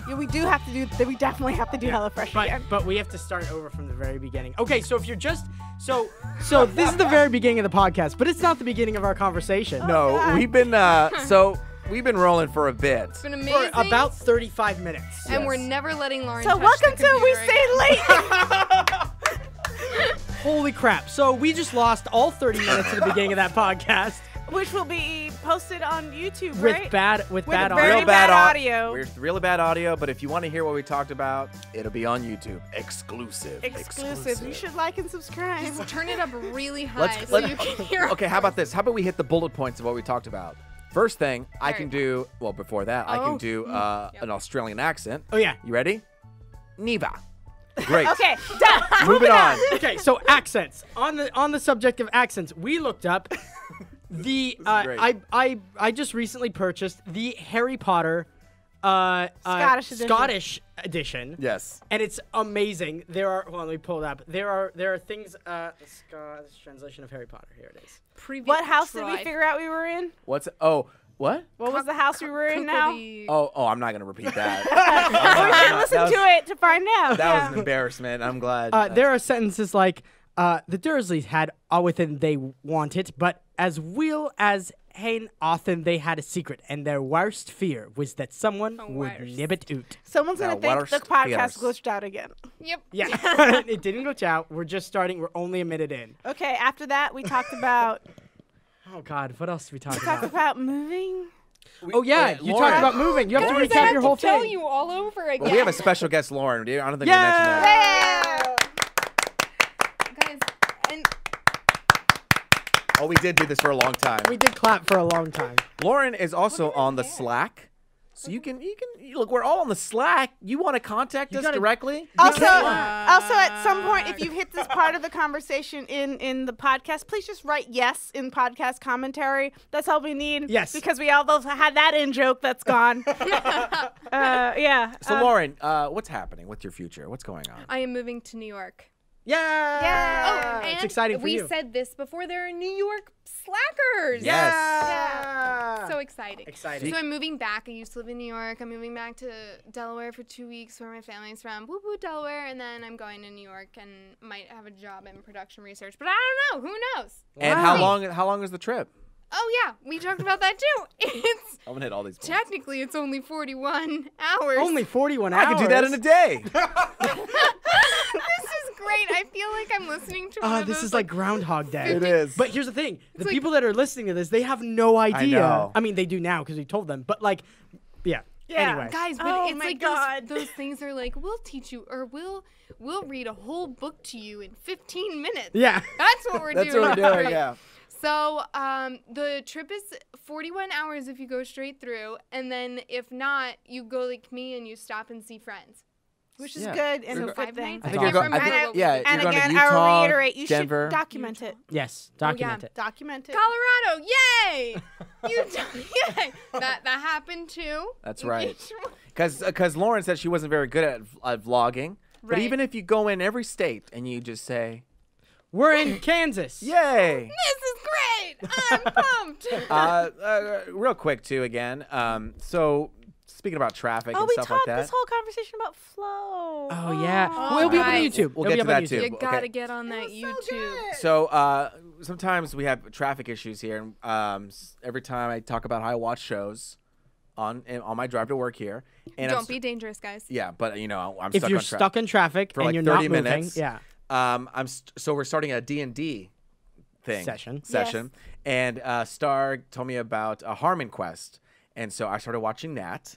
Yeah, we do have to do. We definitely have to do HelloFresh again. But we have to start over from the very beginning. Okay, so if you're just so this is the very beginning of the podcast, but it's not the beginning of our conversation. No, God. we've been we've been rolling for a bit. It's been amazing. For about 35 minutes. And Yes. we're never letting Lauren So touch welcome the to We computer Stay again. Late, Holy crap. So we just lost all 30 minutes at the beginning of that podcast which will be posted on YouTube, with right? bad very audio. Real bad au- audio. We're really bad audio, but if you want to hear what we talked about, it'll be on YouTube. Exclusive. Exclusive. You should like and subscribe. Just turn it up really high Let's- so let- you can hear. Okay, how about this? How about we hit the bullet points of what we talked about? First thing, I Harry can do, well, before that, I can Oh. do an Australian accent. Oh yeah. You ready? Neva. Great. Okay, done. Moving on. Okay, so accents. On the subject of accents, we looked up the great. I just recently purchased the Harry Potter Scottish edition. Yes. And it's amazing. There are hold on, let me pull it up. There are things Scottish translation of Harry Potter. Here it is. What house did we figure out we were in? What? What was the house we were in now? Oh, I'm not going to repeat that. We should listen to it to find out. That was an embarrassment. I'm glad. There are sentences like, the Dursleys had all within they wanted, but as well as Hain often they had a secret, and their worst fear was that someone would nib it out. Someone's going to think the worst podcast fears. glitched out again. Yep. Yeah, it didn't glitch out. We're just starting. We're only a minute in. Okay, after that, we talked about Oh God, what else did we talk talked about? about moving. Oh yeah, you Lauren. talked about moving. You have to Guys, I recap have your to whole tell thing. you all over again. Well, we have a special guest, Lauren. I don't think we mentioned that. Guys, and Oh, we did do this for a long time. We did clap for a long time. Lauren is also on the Slack. So you can look, we're all on the Slack. You want to contact us directly? Also, at some point, if you hit this part of the conversation in the podcast, please just write yes in podcast commentary. That's all we need. Yes. Because we all both had that in joke that's gone. Yeah. So Lauren, what's happening? What's your future? What's going on? I am moving to New York. Yeah. Oh, and it's exciting for we you. said this before. There are New York slackers. Yes. Yeah. So exciting. Exciting. So I'm moving back. I used to live in New York. I'm moving back to Delaware for 2 weeks where my family's from. Woo woo, Delaware. And then I'm going to New York and might have a job in production research. But I don't know. Who knows? And how long is the trip? Oh, yeah. We talked about that, too. It's I'm going to hit all these points. technically, it's only 41 hours. Only 41 hours. I could do that in a day. This is great. I feel like I'm listening to one of This those, is like Groundhog Day. It is. But here's the thing: the like- people that are listening to this, they have no idea. know. I mean, they do now because we told them. But like, yeah. Yeah. Anyway, Guys, but Oh it's my like God. those things are like, we'll teach you, or we'll read a whole book to you in 15 minutes. yeah. That's what we're That's doing. what we're doing, Right. yeah. So the trip is 41 hours if you go straight through, and then if not, you go like me and you stop and see friends. Which is Yeah. good and You're a good thing. I think you're going. Yeah, And you're going again, to Utah, I will reiterate, you Denver. should document it. Yes. Document it. Document it. Colorado, yay! Yay! That happened too. That's right. Because Lauren said she wasn't very good at vlogging. But Right. even if you go in every state and you just say, We're in Kansas. "Yay!" This is great. I'm pumped. Real quick too, again. So speaking about traffic Oh, and we stuff like talked that. this whole conversation about flow. Oh yeah. We'll be up on right. YouTube. We'll It'll get be to up on that, too. YouTube. You Okay. gotta get on that YouTube. So sometimes we have traffic issues here. And every time I talk about how I watch shows on my drive to work here, and Don't be dangerous, guys. Yeah, but I'm If stuck you're on traffic stuck in traffic for and like you're 30 not moving, minutes. yeah. So we're starting a D&D thing Session. and Star told me about a Harmon Quest, and so I started watching that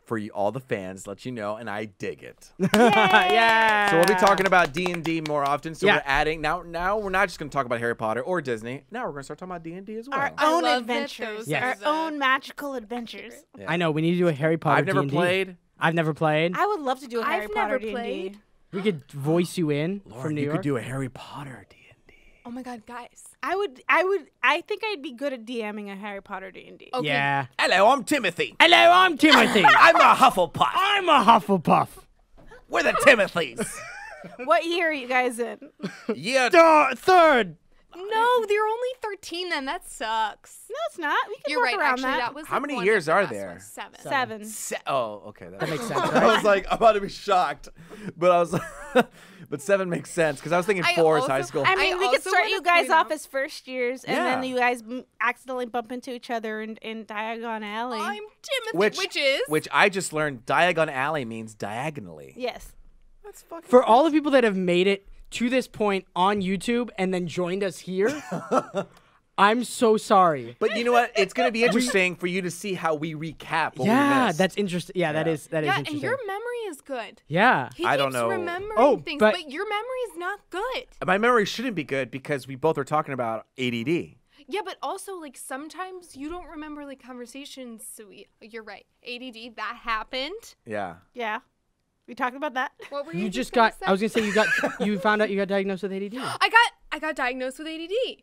for all the fans, let you know, and I dig it. Yeah. So we'll be talking about D&D more often. So Yeah. we're adding now we're not just going to talk about Harry Potter or Disney. Now we're going to start talking about D&D as well. Our I own love that adventures. those Yes. Our are the own magical adventures. Yeah. I know. We need to do a Harry Potter. I've never D&D. played. I've never played. I would love to do a Harry I've Potter never D&D. played. We could voice you in Lauren, from New you York. could do a Harry Potter D&D. Oh my God, guys. I think I'd be good at DMing a Harry Potter D&D. Okay. Yeah. Hello, I'm Timothy. Hello, I'm Timothy. I'm a Hufflepuff. I'm a Hufflepuff. We're the Timothys. What year are you guys in? Yeah. Third. No, they're only 13 then. That sucks. No, it's not. We can You're work right. around Actually, that. that was How like, many one years of the are best there? ones. Seven. Seven. Oh, okay. That makes sense, I right? was like, I'm about to be shocked, but I was, but 7 makes sense because I was thinking I 4 is also- high school. I mean, we could also start wanna you guys point off out- as first years, and then Yeah. you guys accidentally bump into each other in Diagon Alley. I'm Timothy, which is which I just learned. Diagon Alley means diagonally. Yes. That's fucking. For all the people that have made it to this point on YouTube and then joined us here, I'm so sorry. But you know what? It's gonna be interesting for you to see how we recap. What we Yeah, missed. that's interesting. Yeah, that Yeah. is that is yeah, interesting. and your memory is good. Yeah. He I don't keeps know. remembering Oh, things, but- but your memory is not good. My memory shouldn't be good because we both were talking about ADD. Yeah, but also like sometimes you don't remember like conversations. So you're right. ADD that happened. Yeah. Yeah. We talked about that. What were You you just gonna got say? I was going to say you found out you got diagnosed with ADD. I got diagnosed with ADD.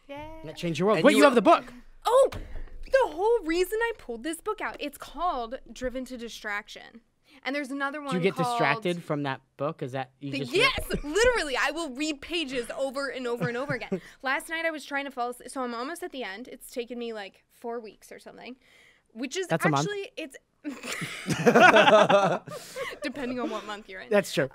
Yeah. That changed your world. And Wait, you you were- have the book. Oh, the whole reason I pulled this book out. It's called Driven to Distraction. And there's another one Do you get called distracted from that book? Is that you just Yes, literally. I will read pages over and over and over again. Last night I was trying to fall asleep. So I'm almost at the end. It's taken me like 4 weeks or something, which is That's a month. actually it's depending on what month you're in. That's true.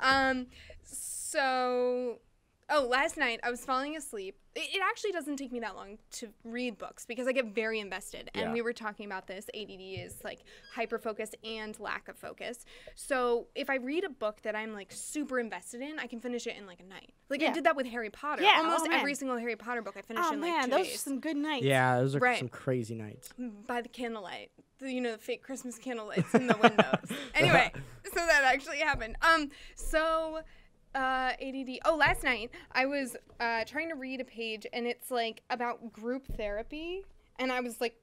Last night I was falling asleep. It actually doesn't take me that long to read books because I get very invested. And Yeah. we were talking about this. ADD is like hyperfocus and lack of focus. So if I read a book that I'm like super invested in, I can finish it in like a night. Like I Yeah. did that with Harry Potter. Yeah, Almost oh, man. every single Harry Potter book I finished Oh in like man, 2 those days. are some good nights. Yeah, those are Right. some crazy nights. By the candlelight. The fake Christmas candlelights in the windows. Anyway, so that actually happened. ADD. Oh, last night I was trying to read a page and it's like about group therapy. And I was like,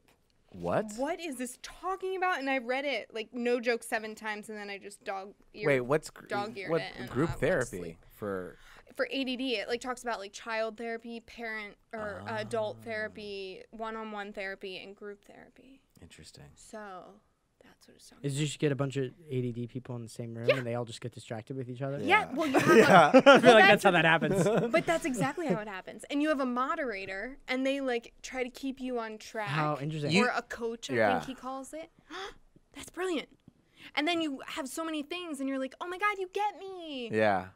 what is this talking about? And I read it, like, no joke, 7 times. And then I just Wait, dog-eared what it and group went to therapy sleep. for? For ADD, it like talks about like child therapy, parent or adult therapy, one-on-one therapy, and group therapy. Interesting. So that's what it's talking Is you should get a bunch of ADD people in the same room and they all just get distracted with each other? about. Yeah, well, you have I feel like that's that's how that happens. but that's exactly how it happens. And you have a moderator, and they like try to keep you on track. How interesting. Or a coach, I Yeah. think he calls it. That's brilliant. And then you have so many things, and you're like, oh my God, you get me. Yeah.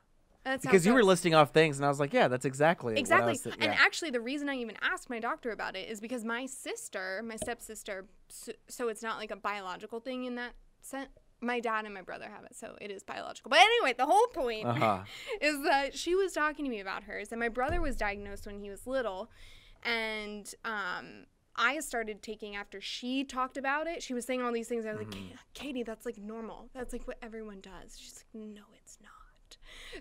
That's how Because it you were goes. listing off things, and I was like, yeah, that's exactly. Exactly. What I was And actually, the reason I even asked my doctor about it is because my stepsister, so it's not like a biological thing in that sense. My dad and my brother have it, so it is biological. But anyway, the whole point is that she was talking to me about hers, and my brother was diagnosed when he was little, and I started taking after she talked about it. She was saying all these things. I was like, Katie, that's like normal. That's like what everyone does. She's like, no, it's not.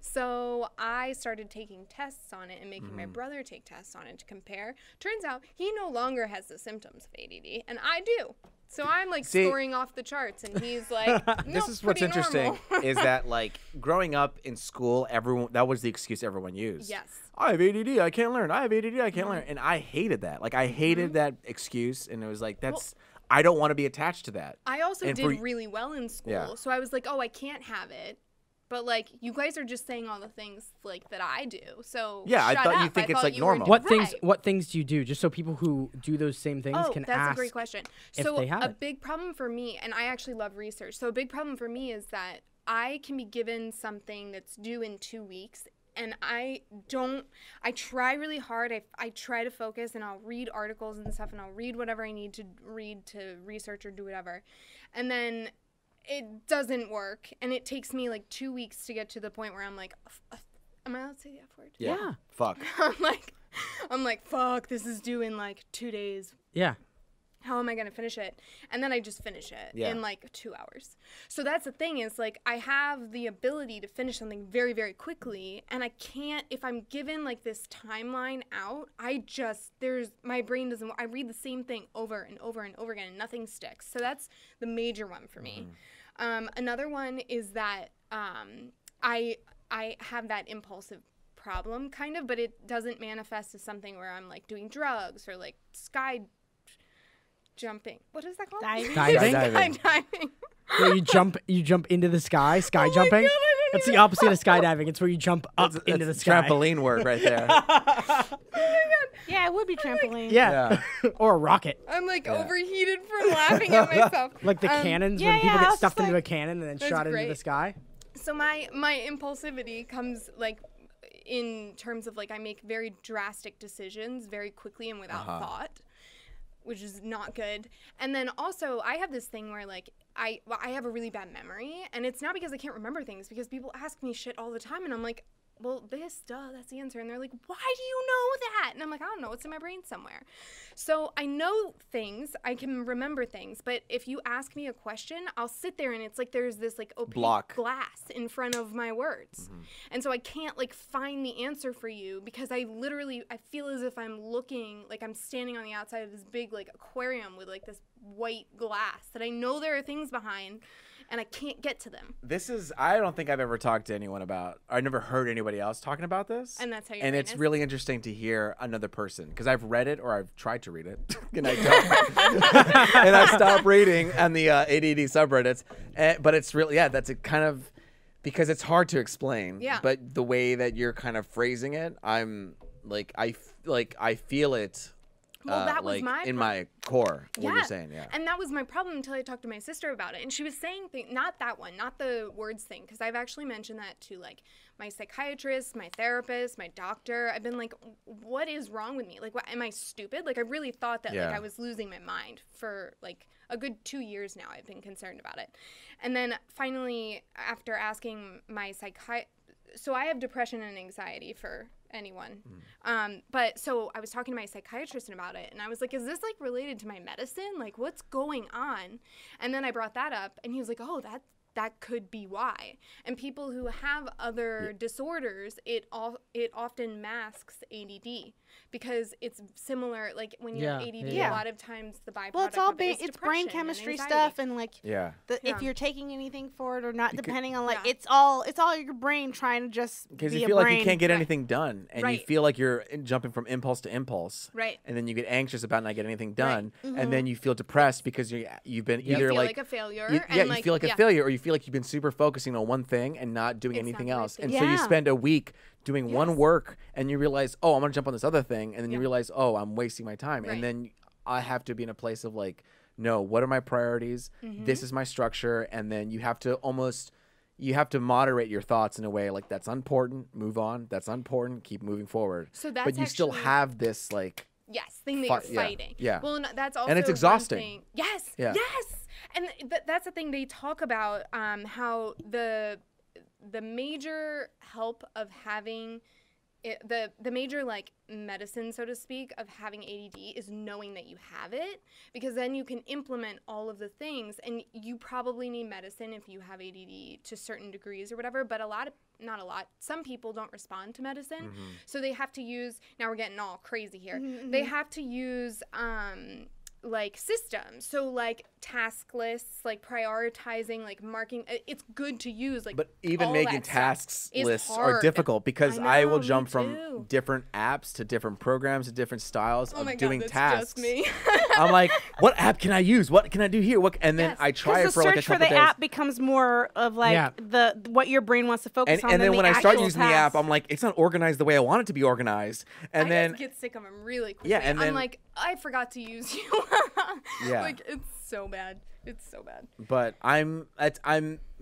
So I started taking tests on it and making my brother take tests on it to compare. Turns out he no longer has the symptoms of ADD, and I do. So I'm like scoring off the charts, and he's like, no, This is what's pretty interesting normal. is that like growing up in school, that was the excuse everyone used. Yes. I have ADD, I can't learn. I have ADD, I can't learn. And I hated that. Like I hated that excuse, and it was like I don't want to be attached to that. I also And did really well in school, Yeah. so I was like, oh, I can't have it. But like, you guys are just saying all the things like that I do. So Yeah, I shut thought you up. think I it's, thought like, you were normal. right. What things do you do just so people who do those same things Oh, can that's ask a great question. if So they have a it? big problem for me, and I actually love research. So a big problem for me is that I can be given something that's due in 2 weeks, and I try really hard. I try to focus, and I'll read articles and stuff, and I'll read whatever I need to read to research or do whatever. And then it doesn't work, and it takes me like 2 weeks to get to the point where I'm like, am I allowed to say the F word? Yeah. Fuck. I'm like, fuck, this is due in like 2 days. Yeah. How am I going to finish it? And then I just finish it Yeah. in like 2 hours. So that's the thing is like I have the ability to finish something very, very quickly. And I can't, if I'm given like this timeline out, my brain doesn't, I read the same thing over and over and over again and nothing sticks. So that's the major one for me. Another one is that I have that impulsive problem kind of, but it doesn't manifest as something where I'm like doing drugs or like jumping. What is that called? Diving. Diving? Skydiving. Where you jump into the sky, sky Oh my jumping. God, I don't That's the even opposite of skydiving. It's where you jump up into the That's sky. trampoline work right there. Oh my Yeah, it would be trampoline. Yeah. Or a rocket. I'm like overheated from laughing at myself. Like the cannons yeah, when people I get was stuffed just into like- a cannon and then That's shot into the great. sky. So my impulsivity comes like in terms of like I make very drastic decisions very quickly and without thought, which is not good. And then also I have this thing where like I have a really bad memory, and it's not because I can't remember things, because people ask me shit all the time and I'm like, well, this, that's the answer. And they're like, why do you know that? And I'm like, I don't know. It's in my brain somewhere. So I know things. I can remember things. But if you ask me a question, I'll sit there and it's like there's this like opaque Block. glass in front of my words. And so I can't like find the answer for you, because I feel as if I'm looking, like I'm standing on the outside of this big like aquarium with like this white glass that I know there are things behind, and I can't get to them. I don't think I've ever talked to anyone about, I never heard anybody else talking about this. And that's how your And brain it's is? really interesting to hear another person, because I've read it or I've tried to read it and I don't. And I stopped reading on the ADD subreddits. But it's really, that's a kind of, because it's hard to explain. Yeah. But the way that you're kind of phrasing it, I'm like, I feel it. Well, that was like my in pro- my core, what you're saying, And that was my problem until I talked to my sister about it. And she was saying not that one, not the words thing, because I've actually mentioned that to like my psychiatrist, my therapist, my doctor. I've been like, what is wrong with me? Like, what, am I stupid? Like, I really thought that like I was losing my mind for like a good 2 years now. I've been concerned about it. And then finally, after asking my so I have depression and anxiety for anyone. But so I was talking to my psychiatrist about it, and I was like, is this like related to my medicine? Like, what's going on? And then I brought that up, and he was like, oh, that could be why. And people who have other disorders, it often masks ADD, because it's similar. Like when you have ADD, a lot of times the byproduct Well, it's all of it is it's brain depression and chemistry anxiety. stuff, and like if you're taking anything for it or not, depending on like it's all your brain trying to just because be you a feel like brain. you can't get anything done, and you Right. feel like you're jumping from impulse to impulse, Right. and then you get anxious about not getting anything done, and then you feel depressed because you've been either You feel like like a failure. you, and you feel like a failure, or you feel like you've been super focusing on one thing and not doing anything Exactly. else, and Yeah. so you spend a week doing one work, and you realize, oh, I'm gonna jump on this other thing, and then you realize, oh, I'm wasting my time, Right. and then I have to be in a place of like, no, what are my priorities? This is my structure, and then you have to moderate your thoughts in a way like, that's unimportant, move on. That's unimportant, keep moving forward. So that's but you still actually- have this like, thing that you're fighting. yeah. Well, that's also it's one exhausting. thing- Yes. Yeah. Yes. And that's the thing they talk about. How the major help of having the major like medicine, so to speak, of having ADD is knowing that you have it, because then you can implement all of the things. And you probably need medicine if you have ADD to certain degrees or whatever, but not a lot. Some people don't respond to medicine, so they have to use, now we're getting all crazy here, they have to use like systems, so like task lists, like prioritizing, like marking. It's good to use like, but even all making that stuff tasks is lists are hard. difficult, because I I will know, jump me from too. different apps to different programs to different styles Oh of my God, doing that's tasks. just me. I'm like, what app can I use? What can I do here? And then Yes. I try it Because the for like a search for couple the days. app becomes more of like what your brain wants to focus on. And then than when the I start actual using the app, task. I'm like, it's not organized the way I want it to be organized. And I then just get sick of them really quickly. Yeah, and then- I'm like, I forgot to use you. Yeah. Like, it's so bad. It's so bad. but I'm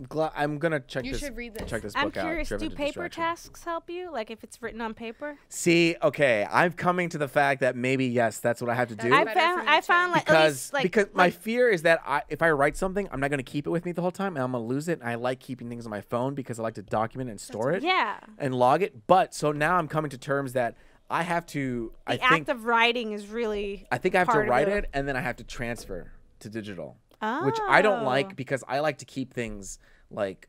glad I'm gonna check You this. should read this. Check this I'm book out. curious, Driven do to paper Distraction. tasks help you? Like if it's written on paper? See, okay, I'm coming to the fact that maybe yes, that's what I have to do. That's better for me I too. found like at because least, like, because my fear is that if I write something, I'm not going to keep it with me the whole time, and I'm going to lose it. And I like keeping things on my phone because I like to document and store it yeah. and log it. But so now I'm coming to terms that I have to. The act of writing is really. I think I have to part of write the- it, and then I have to transfer to digital, which I don't like, because I like to keep things like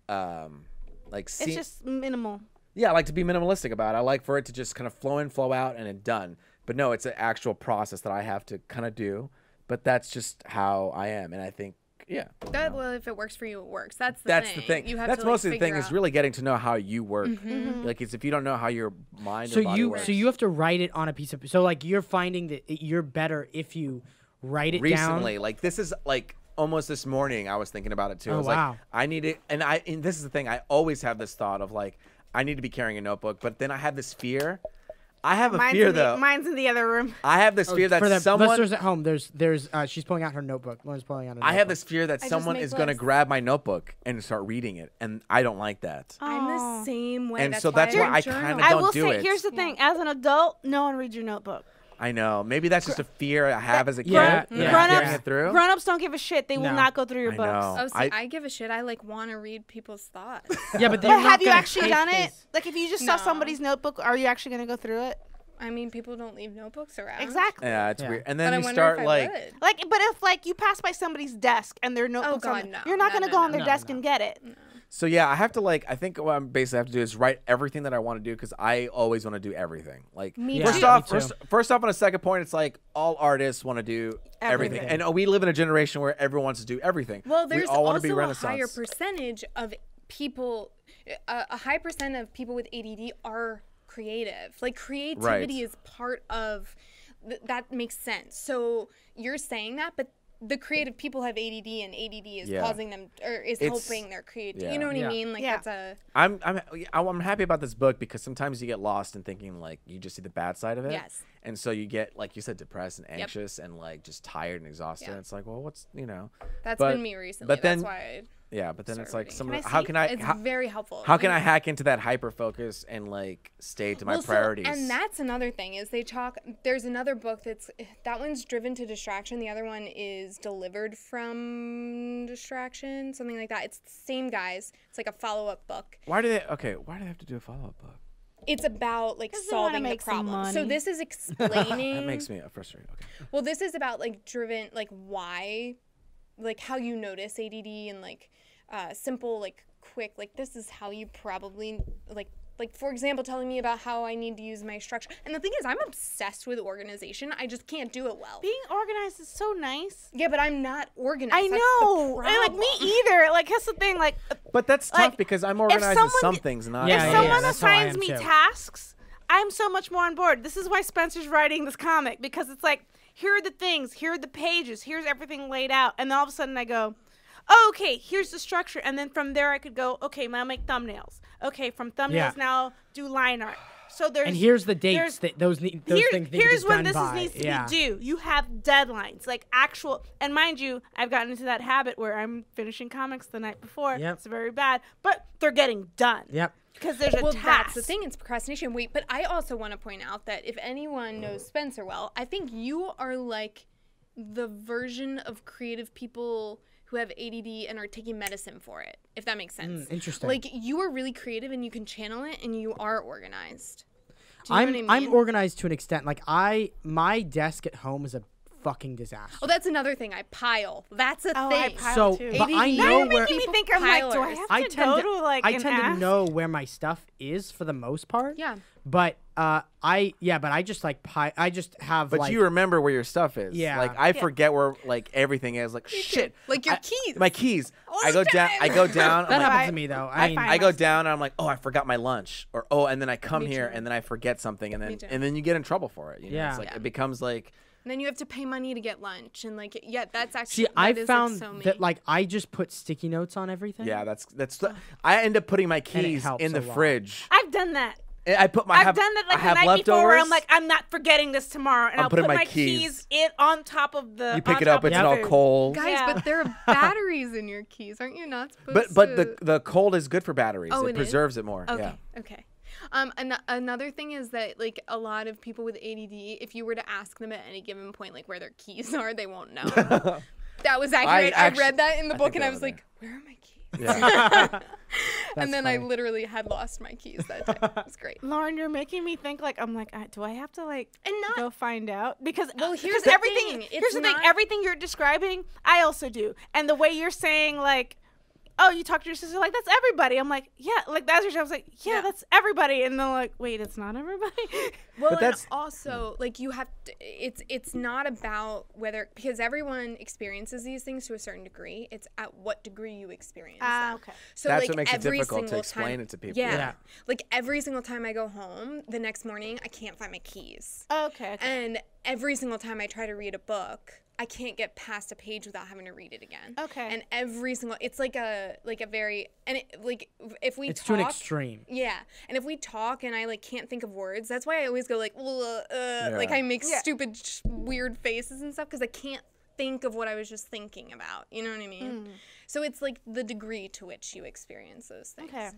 It's just minimal. Yeah, I like to be minimalistic about it. I like for it to just kind of flow in, flow out, and it's done. But no, it's an actual process that I have to kind of do. But that's just how I am, and I think, yeah. Well, if it works for you, it works. That's the thing. You have That's to, like, most of the thing figure is out. really getting to know how you work. Like, it's if you don't know how your mind or body works. So you have to write it on a piece of. So like you're finding that you're better if you write it down. Recently, like this is like almost this morning, I was thinking about it too. I was wow. like, I need it, and this is the thing. I always have this thought of like, I need to be carrying a notebook, but then I have this fear I have a Mine's fear in the, though. Mine's in the other room. I have this fear that For the someone. listeners at home, there's she's pulling out her notebook. Lauren's pulling out a notebook. I have this fear that just someone make is going to lists. grab my notebook and start reading it, and I don't like that. I'm the same way. And so that's why I kinda I don't will do say, it. here's the thing. As an adult, no one reads your notebook. I know. Maybe that's just a fear I have as a kid. Yeah, that yeah. I'm carrying it through. Grown-ups don't give a shit. They will No. not go through your I books. know. Oh, see, I- I give a shit. I like want to read people's thoughts. Yeah, but But have you actually done it? Like, if you just saw No. somebody's notebook, are you actually going to go through it? I mean, people don't leave notebooks around. Exactly. Yeah, it's Yeah. weird. And But then I you wonder start if I like. would. Like, but if like you pass by somebody's desk and their notebook's on God, it, no. you're not No, going to no, go no. on their No, desk no. and get it. So yeah, I have to like. I think what I'm basically have to do is write everything that I want to do because I always want to do everything. Like Me first too. off, Me too. first off, on a second point, it's like all artists want to do everything, Everything. and we live in a generation where everyone wants to do everything. Well, we there's all want to be also a Renaissance. higher percentage of people, a high percent of people with ADD are creative. Like creativity Right. is part of that makes sense. So you're saying that, but the creative people have ADD, and ADD is Yeah. causing them or is It's- helping their creativity. yeah. You know what Yeah. I mean? Like Yeah. that's a I'm happy about this book because sometimes you get lost in thinking like you just see the bad side of it. Yes. And so you get like you said depressed and anxious and like just tired and exhausted. Yeah. And it's like, well, what's that's but- been me recently. but then- that's why yeah, but then Start it's like reading. some Can of I how see? can I it's how, very helpful. how can I hack into that hyper focus and like stay to my Well, so- priorities? and that's another thing is they talk. There's another book that one's driven to distraction. The other one is delivered from distraction, something like that. It's the same guys. It's like a follow-up book. why do they have to do a follow-up book? It's about like 'Cause they wanna solving the make some problem. So money. this is explaining. That makes me frustrated. Okay. Well, this is about like driven, like why, like how you notice ADD and like simple, like quick, like this is how you probably like for example, telling me about how I need to use my structure. And the thing is, I'm obsessed with organization. I just can't do it well. Being organized is so nice. Yeah, but I'm not organized. I That's the know. And, like, me problem. either. Like, that's the thing. Like, But that's tough Like, because I'm organized in someone some g- things, not Yeah, if yeah, someone that's how I assigns am me too. tasks, I'm so much more on board. This is why Spencer's writing this comic, because it's like, here are the things, here are the pages, here's everything laid out. And then all of a sudden I go, oh, okay, here's the structure. And then from there I could go, okay, now make thumbnails. Okay, from thumbnails Yeah. now do line art. So there's And here's the there's- dates that those things need here's to be when done this by. needs to yeah. be due. You have deadlines, like actual. And mind you, I've gotten into that habit where I'm finishing comics the night before. Yep. It's very bad, but they're getting done. Yep. Because there's a Well, task. that's the thing. It's procrastination. Wait, but I also want to point out that if anyone knows Spencer well, I think you are like the version of creative people who have ADD and are taking medicine for it, if that makes sense. Interesting. Like you are really creative and you can channel it and you are organized. Do you know what I I'm mean? organized to an extent. Like my desk at home is a fucking disaster. Oh, that's another thing. I pile. That's a Oh, I thing. pile So, too. but I ADD. Now know you're where making me People think. I'm like, do I pilers. have I to tend go to to like I an tend to ask? know where my stuff is for the most part. Yeah. But I just like I just have But like you remember where your stuff is. Yeah. Like I forget where like everything is. Like shit. Like your I- keys. My keys. All I the go down. time. I go down. that I'm like, happens to me though. I I mean, find- I go down and I'm like, oh, I forgot my lunch, or oh, and then I come Me here too. and then I forget something, and Me then too. and then you get in trouble for it. You know? Yeah. It's like Yeah. it becomes like And then you have to pay money to get lunch and like yeah, that's actually see, I that is, found like, so me. that like I just put sticky notes on everything. yeah, that's the, I end up putting my keys helps in the a lot. fridge. I've done that. I put my I've done that like I the have night leftovers. before where I'm like, I'm not forgetting this tomorrow. And I'm I'll putting put my my keys. keys on top of the you pick on it up, top of it's the all food. cold. Guys, Yeah. but there are batteries in your keys, aren't you not supposed But to? the cold is good for batteries. Oh, it it is? preserves it more. Okay. Yeah. Okay. Another thing is that like a lot of people with ADD, if you were to ask them at any given point like where their keys are, they won't know. That was accurate. I read that in the I book think and I they was were like, where are my keys? Yeah. And then I funny. literally had lost my keys that day. It was great. Lauren, you're making me think like I'm like, do I have to like And not go find out? Because Well, here's because the everything. thing. Here's It's the thing. not- Everything you're describing, I also do. And the way you're saying like, oh, you talk to your sister like that's everybody. I'm like, yeah, like that's your. I was like, yeah, Yeah. that's everybody. And they're like, wait, it's not everybody. Well, But that's- and also like you have to, it's not about whether because everyone experiences these things to a certain degree. It's at what degree you experience them. Okay. So That's like what makes it every difficult to single explain time, it to people. Yeah. Yeah. Like every single time I go home, the next morning I can't find my keys. Okay. And every single time I try to read a book, I can't get past a page without having to read it again. Okay. And every single, it's like a very, and it, like if we It's talk, to an extreme. Yeah, and if we talk and I like can't think of words, that's why I always go like, like I make stupid, weird faces and stuff because I can't think of what I was just thinking about. You know what I mean? So it's like the degree to which you experience those things. Okay.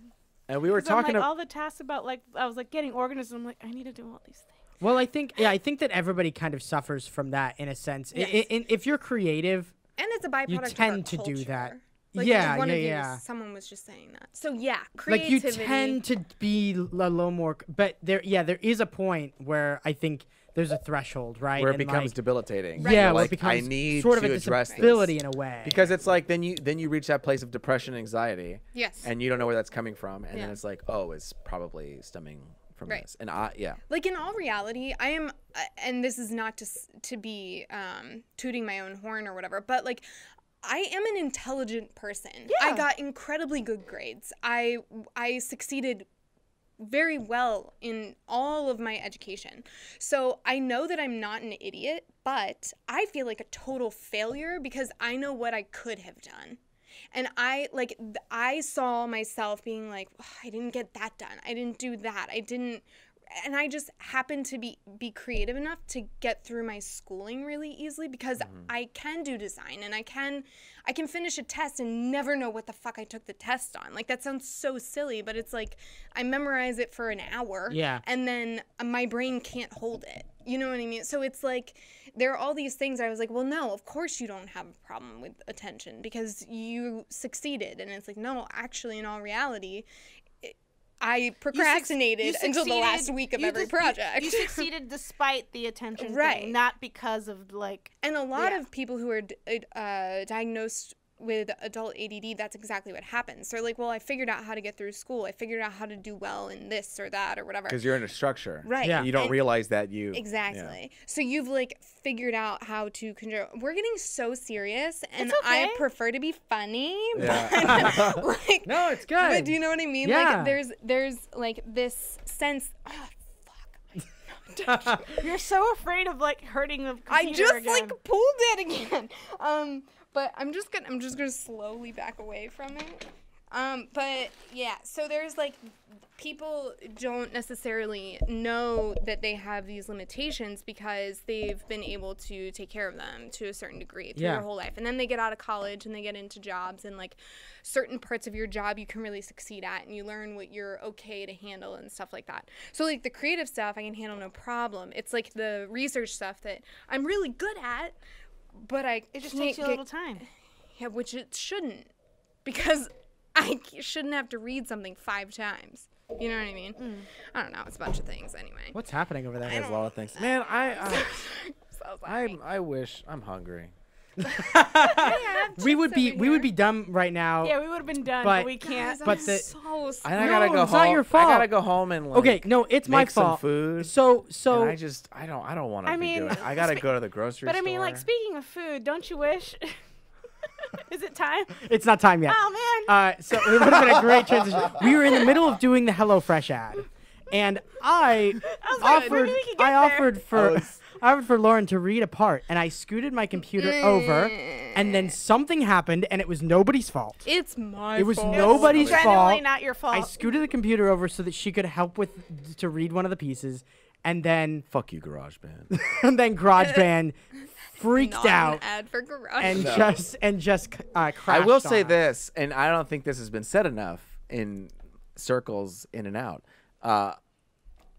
And we were 'Cause I'm talking like, all the tasks about like I was like getting organized. And I'm like, I need to do all these things. Well, I think that everybody kind of suffers from that in a sense. Yes. If you're creative, And it's a byproduct you of our tend to do culture. that. Like Yeah, one yeah, of you, yeah. someone was just saying that. So yeah, like you creativity. tend to be a little more, but there is a point where I think there's a threshold, right? where it And, becomes like, debilitating. yeah, You're where it like, becomes I need sort of to a address this. disability in a way. Because it's like then you reach that place of depression, anxiety, Yes. and you don't know where that's coming from, and then Yeah. it's like, oh, it's probably stemming from Right. this. And Like in all reality, I am, and this is not to be tooting my own horn or whatever, but like I am an intelligent person. I Yeah. got incredibly good grades. I succeeded very well in all of my education. So I know that I'm not an idiot, but I feel like a total failure because I know what I could have done. And I saw myself being like, I didn't get that done. I didn't do that. And I just happened to be creative enough to get through my schooling really easily because I can do design and I can finish a test and never know what the fuck I took the test on. Like that sounds so silly, but it's like I memorize it for an hour and then my brain can't hold it. You know what I mean? So it's like there are all these things I was like, well, no, of course you don't have a problem with attention because you succeeded. And it's like, no, actually in all reality, I procrastinated until the last week of every project. You succeeded despite the attention Right. thing, not because of like. And a lot of people who are diagnosed with adult ADD, that's exactly what happens. They're like, well, I figured out how to get through school. I figured out how to do well in this or that or whatever. because you're in a structure, Right. Yeah. You don't And- realize that you Exactly. So you've like figured out how to control. We're getting so serious, and It's okay. I prefer to be funny. Yeah. But, like, No, it's good. But do you know what I mean? Yeah. Like there's like this sense. Oh, fuck. You're so afraid of like hurting the computer I just again. like pulled it again. But I'm just gonna slowly back away from it. But yeah, so there's like people don't necessarily know that they have these limitations because they've been able to take care of them to a certain degree through their whole life. And then they get out of college and they get into jobs, and like certain parts of your job you can really succeed at, and you learn what you're okay to handle and stuff like that. So like the creative stuff I can handle no problem. It's like the research stuff that I'm really good at, but It just takes you a little time. Yeah, which it shouldn't, because I shouldn't have to read something 5 times. You know what I mean? I don't know. It's a bunch of things anyway. What's happening over there? There's a lot of things. Man, So sorry. I wish I'm hungry. We would be dumb right now. Yeah, we would have been done, But- but we can't. Guys, but I'm the- so sorry. And I No, gotta go it's home. not your fault. I gotta go home and like, Okay, no, it's my make some fault. food. So And I don't want to I be mean, doing it. I gotta go to the grocery But store. I mean, like, speaking of food, don't you wish? Is it time? it's not time yet. Oh man. So it would have been a great transition. We were in the middle of doing the HelloFresh ad, and I was like, offered maybe we could get there. I offered for Lauren to read a part, and I scooted my computer over, and then something happened, and it was nobody's fault. It's my It was fault. nobody's Genuinely fault. not your fault. I scooted the computer over so that she could help to read one of the pieces, and then Fuck you, GarageBand. GarageBand freaked Not out an ad for garage. and No. just crashed. I will say on us. this, and I don't think this has been said enough in circles in and out.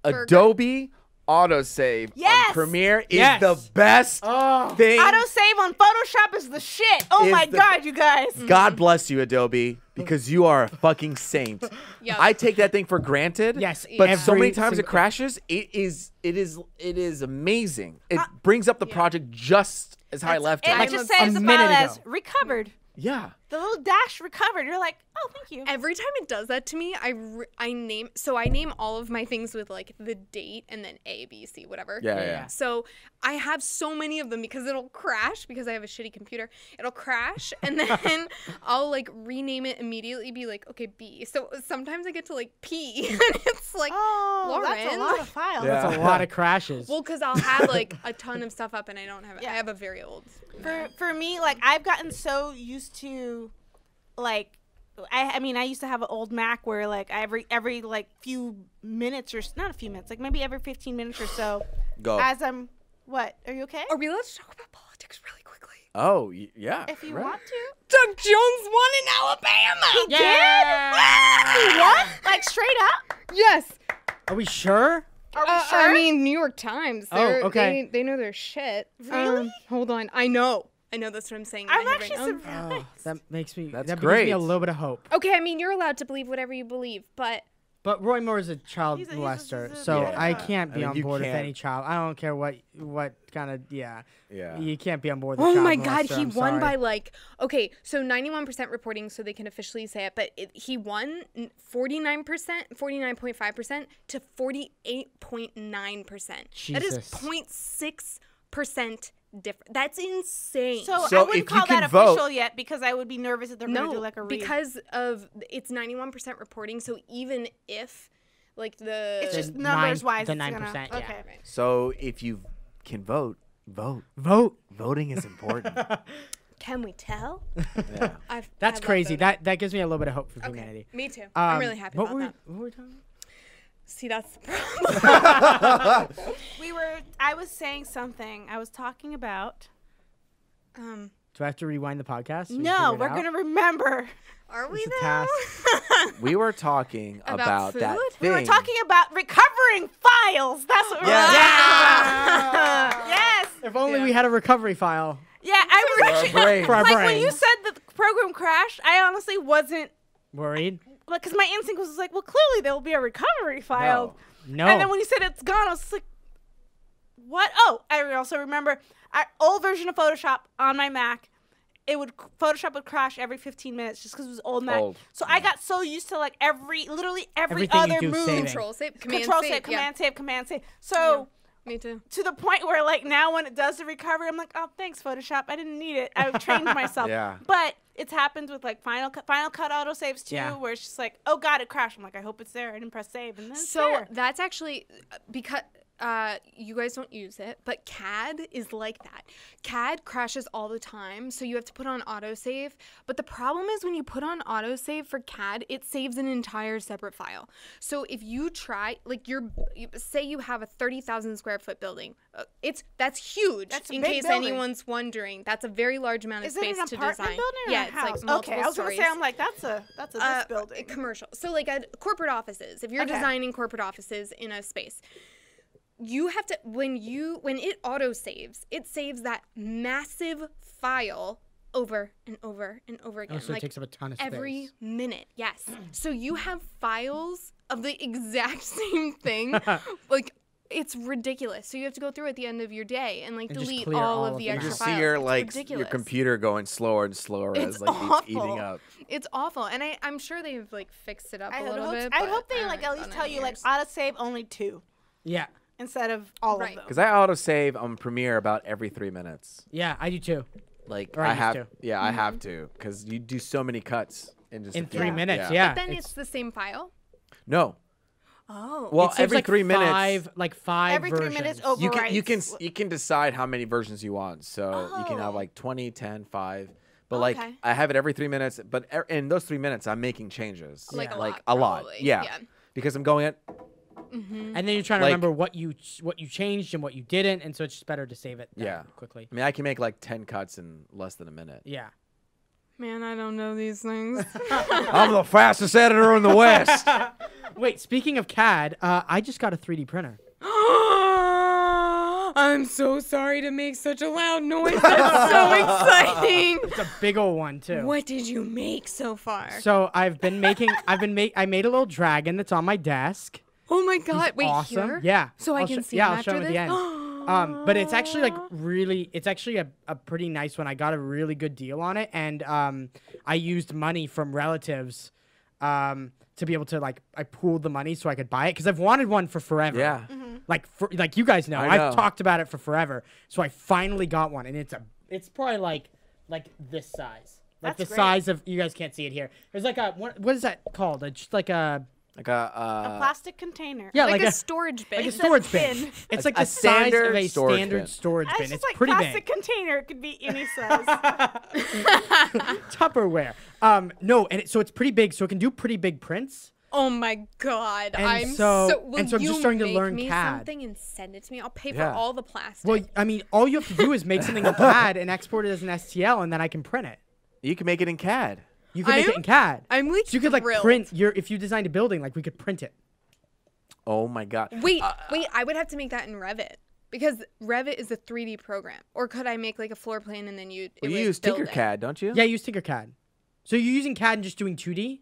Adobe autosave Yes! on Premiere is Yes! the best thing. Autosave on Photoshop is the shit. Oh Is my the- god, you guys. God bless you, Adobe, because you are a fucking saint. Yep. I take that thing for granted. Yes, but so every many times it single- crashes. It is amazing. It brings up the project just as how I left it. And Like, it just a says minute about as ago. recovered. yeah. the little dash recovered. You're like, oh, thank you. Every time it does that to me, I name all of my things with like the date and then A, B, C, whatever. Yeah. So I have so many of them because it'll crash because I have a shitty computer. It'll crash and then I'll like rename it immediately, be like, okay, B. So sometimes I get to like P and it's like, Lauren. That's a lot of files. Yeah. That's a lot of crashes. Well, because I'll have like a ton of stuff up and I don't have it. Yeah. I have a very old. For me, like I've gotten so used to, like, I mean, I used to have an old Mac where like every like few minutes or not a few minutes, like maybe every 15 minutes or so. Go. As I'm, what? Are you okay? Are we allowed to talk about politics really quickly? Oh, yeah. If you right. want to. Doug Jones won in Alabama. He did? He won? Like straight up? Yes. Are we sure? Are we sure? I mean, New York Times. Oh, okay. They know their shit. Really? Hold on. I know. That's what I'm saying. in I'm my head actually right now. surprised. That makes me. That's that great. gives me a little bit of hope. Okay, I mean, you're allowed to believe whatever you believe, but But Roy Moore is a child He's a- molester, he's a- so Yeah. I can't I be mean, on you board with can't- any child. I don't care what kind of Yeah. You can't be on board with oh child my God, molester, he I'm won sorry. by like so 91% reporting, so they can officially say it, but he won 49.5% to 48.9%. That is Jesus. 0.6% different. That's insane. So, So I if wouldn't you call can that vote- official yet because I would be nervous that they're going to do like a read. because of it's 91% reporting. So even if like it's just The numbers wise. the it's gonna- 9%, yeah. Okay. So if you can vote. Vote. Voting is important. can we tell? Yeah. That's I love crazy. voting. That gives me a little bit of hope for Okay, humanity. me too. I'm really happy what about were that. What were we talking about? See, that's the problem. I was saying something. I was talking about. Do I have to rewind the podcast? so you No, figure it we're out? going to remember. Are we It's a though? task. We were talking About that food? thing. We were talking about recovering files. That's what we were talking about. Yes. If only we had a recovery file. Yeah, I was actually. brain. For our Like when you brains. said that the program crashed, I honestly wasn't. Worried? Like, because my instinct was like, well, clearly there will be a recovery file. No. And then when you said it's gone, I was just like, what? Oh, I also remember our old version of Photoshop on my Mac. Photoshop would crash every 15 minutes just because it was old Mac. Old, So I got so used to like literally every Everything you other do move. saving. Control save, Control save, command save, command save. So Me too. to the point where like now when it does the recovery, I'm like, oh, thanks Photoshop. I didn't need it. I've trained myself. Yeah. But it's happened with like Final Cut autosaves too, Yeah. where it's just like, oh God, it crashed. I'm like, I hope it's there. I didn't press save, and then it's So there. that's actually because you guys don't use it, but CAD is like that. CAD crashes all the time, so you have to put on autosave. But the problem is when you put on autosave for CAD, it saves an entire separate file. So if you try, like say you have a 30,000 square foot building, that's huge. That's a in big case building. anyone's wondering, that's a very large amount of Is it space an to apartment design. building or Yeah, a it's house? like multiple Okay, I was gonna say, stories. I'm like, that's a this building. Commercial. So like at corporate offices, if you're Okay. designing corporate offices in a space, you have to when it auto saves, it saves that massive file over and over and over again. Oh, so it takes up a ton of every space. minute. Yes. So you have files of the exact same thing. Like it's ridiculous. So you have to go through at the end of your day and like And just delete clear all all of of the them You extra out. just files. see your It's your ridiculous. computer going slower and slower It's as like it's eating awful. up. It's awful, and I'm sure they've like fixed it up a little bit. I but hope they I like haven't at least done tell it in you like years. autosave only 2 Yeah. instead of all Right. of them. Because I autosave on Premiere about every 3 minutes. Yeah, I do too. Like Or I I used have, to. yeah, I have to, because you do so many cuts in just In a few 3 minutes, yeah. Then it's the same file. No, Oh. well, It saves, every like 3 minutes. five Every 3 versions. minutes You overwrites. you can decide how many versions you want. So you can have Oh. like 20, 10, 5. But like Okay. I have it every 3 minutes. But in those 3 minutes, I'm making changes. Like a like lot, a lot. probably. Yeah. Yeah. Because I'm going at And then you're trying to Like- remember what you changed and what you didn't, and so it's just better to save it that Yeah. quickly. I mean, I can make like 10 cuts in less than a minute. Yeah. Man, I don't know these things. I'm the fastest editor in the West. Wait, speaking of CAD, I just got a 3D printer. I'm so sorry to make such a loud noise. That's so exciting. It's a big old one too. What did you make so far? So I made a little dragon that's on my desk. Oh my god. He's Wait, awesome. here? Yeah. So I I'll can sh- see yeah, him I'll after show him at this? the end. But it's actually like it's actually a pretty nice one. I got a really good deal on it, and I used money from relatives to be able to I pooled the money so I could buy it because I've wanted one for forever. Yeah. Like you guys know, I know. I've talked about it for forever. So I finally got one, and it's probably like this size. Like That's the great. size of, you guys can't see it here. There's like what is that called? Just like a A plastic container. yeah, like a storage bin. like a storage bin. bin. It's A- like a the size of standard a storage standard bin. storage It's bin. just It's like pretty plastic big. container. It could be any size. Tupperware. No, and so it's pretty big, so it can do pretty big prints. Oh my god! And I'm so- will and so I'm just you starting to make learn me CAD. something and send it to me? I'll pay Yeah. for all the plastic. Well, I mean, all you have to do is make something in CAD and export it as an STL, and then I can print it. You can make it in CAD. You can make it in CAD. I'm like So you could thrilled. print if you designed a building, we could print it. Oh my god. Wait, I would have to make that in Revit because Revit is a 3D program. Or could I make like a floor plan and then you use build it? Tinkercad, don't you? Yeah, use Tinkercad. So you're using CAD and just doing 2D?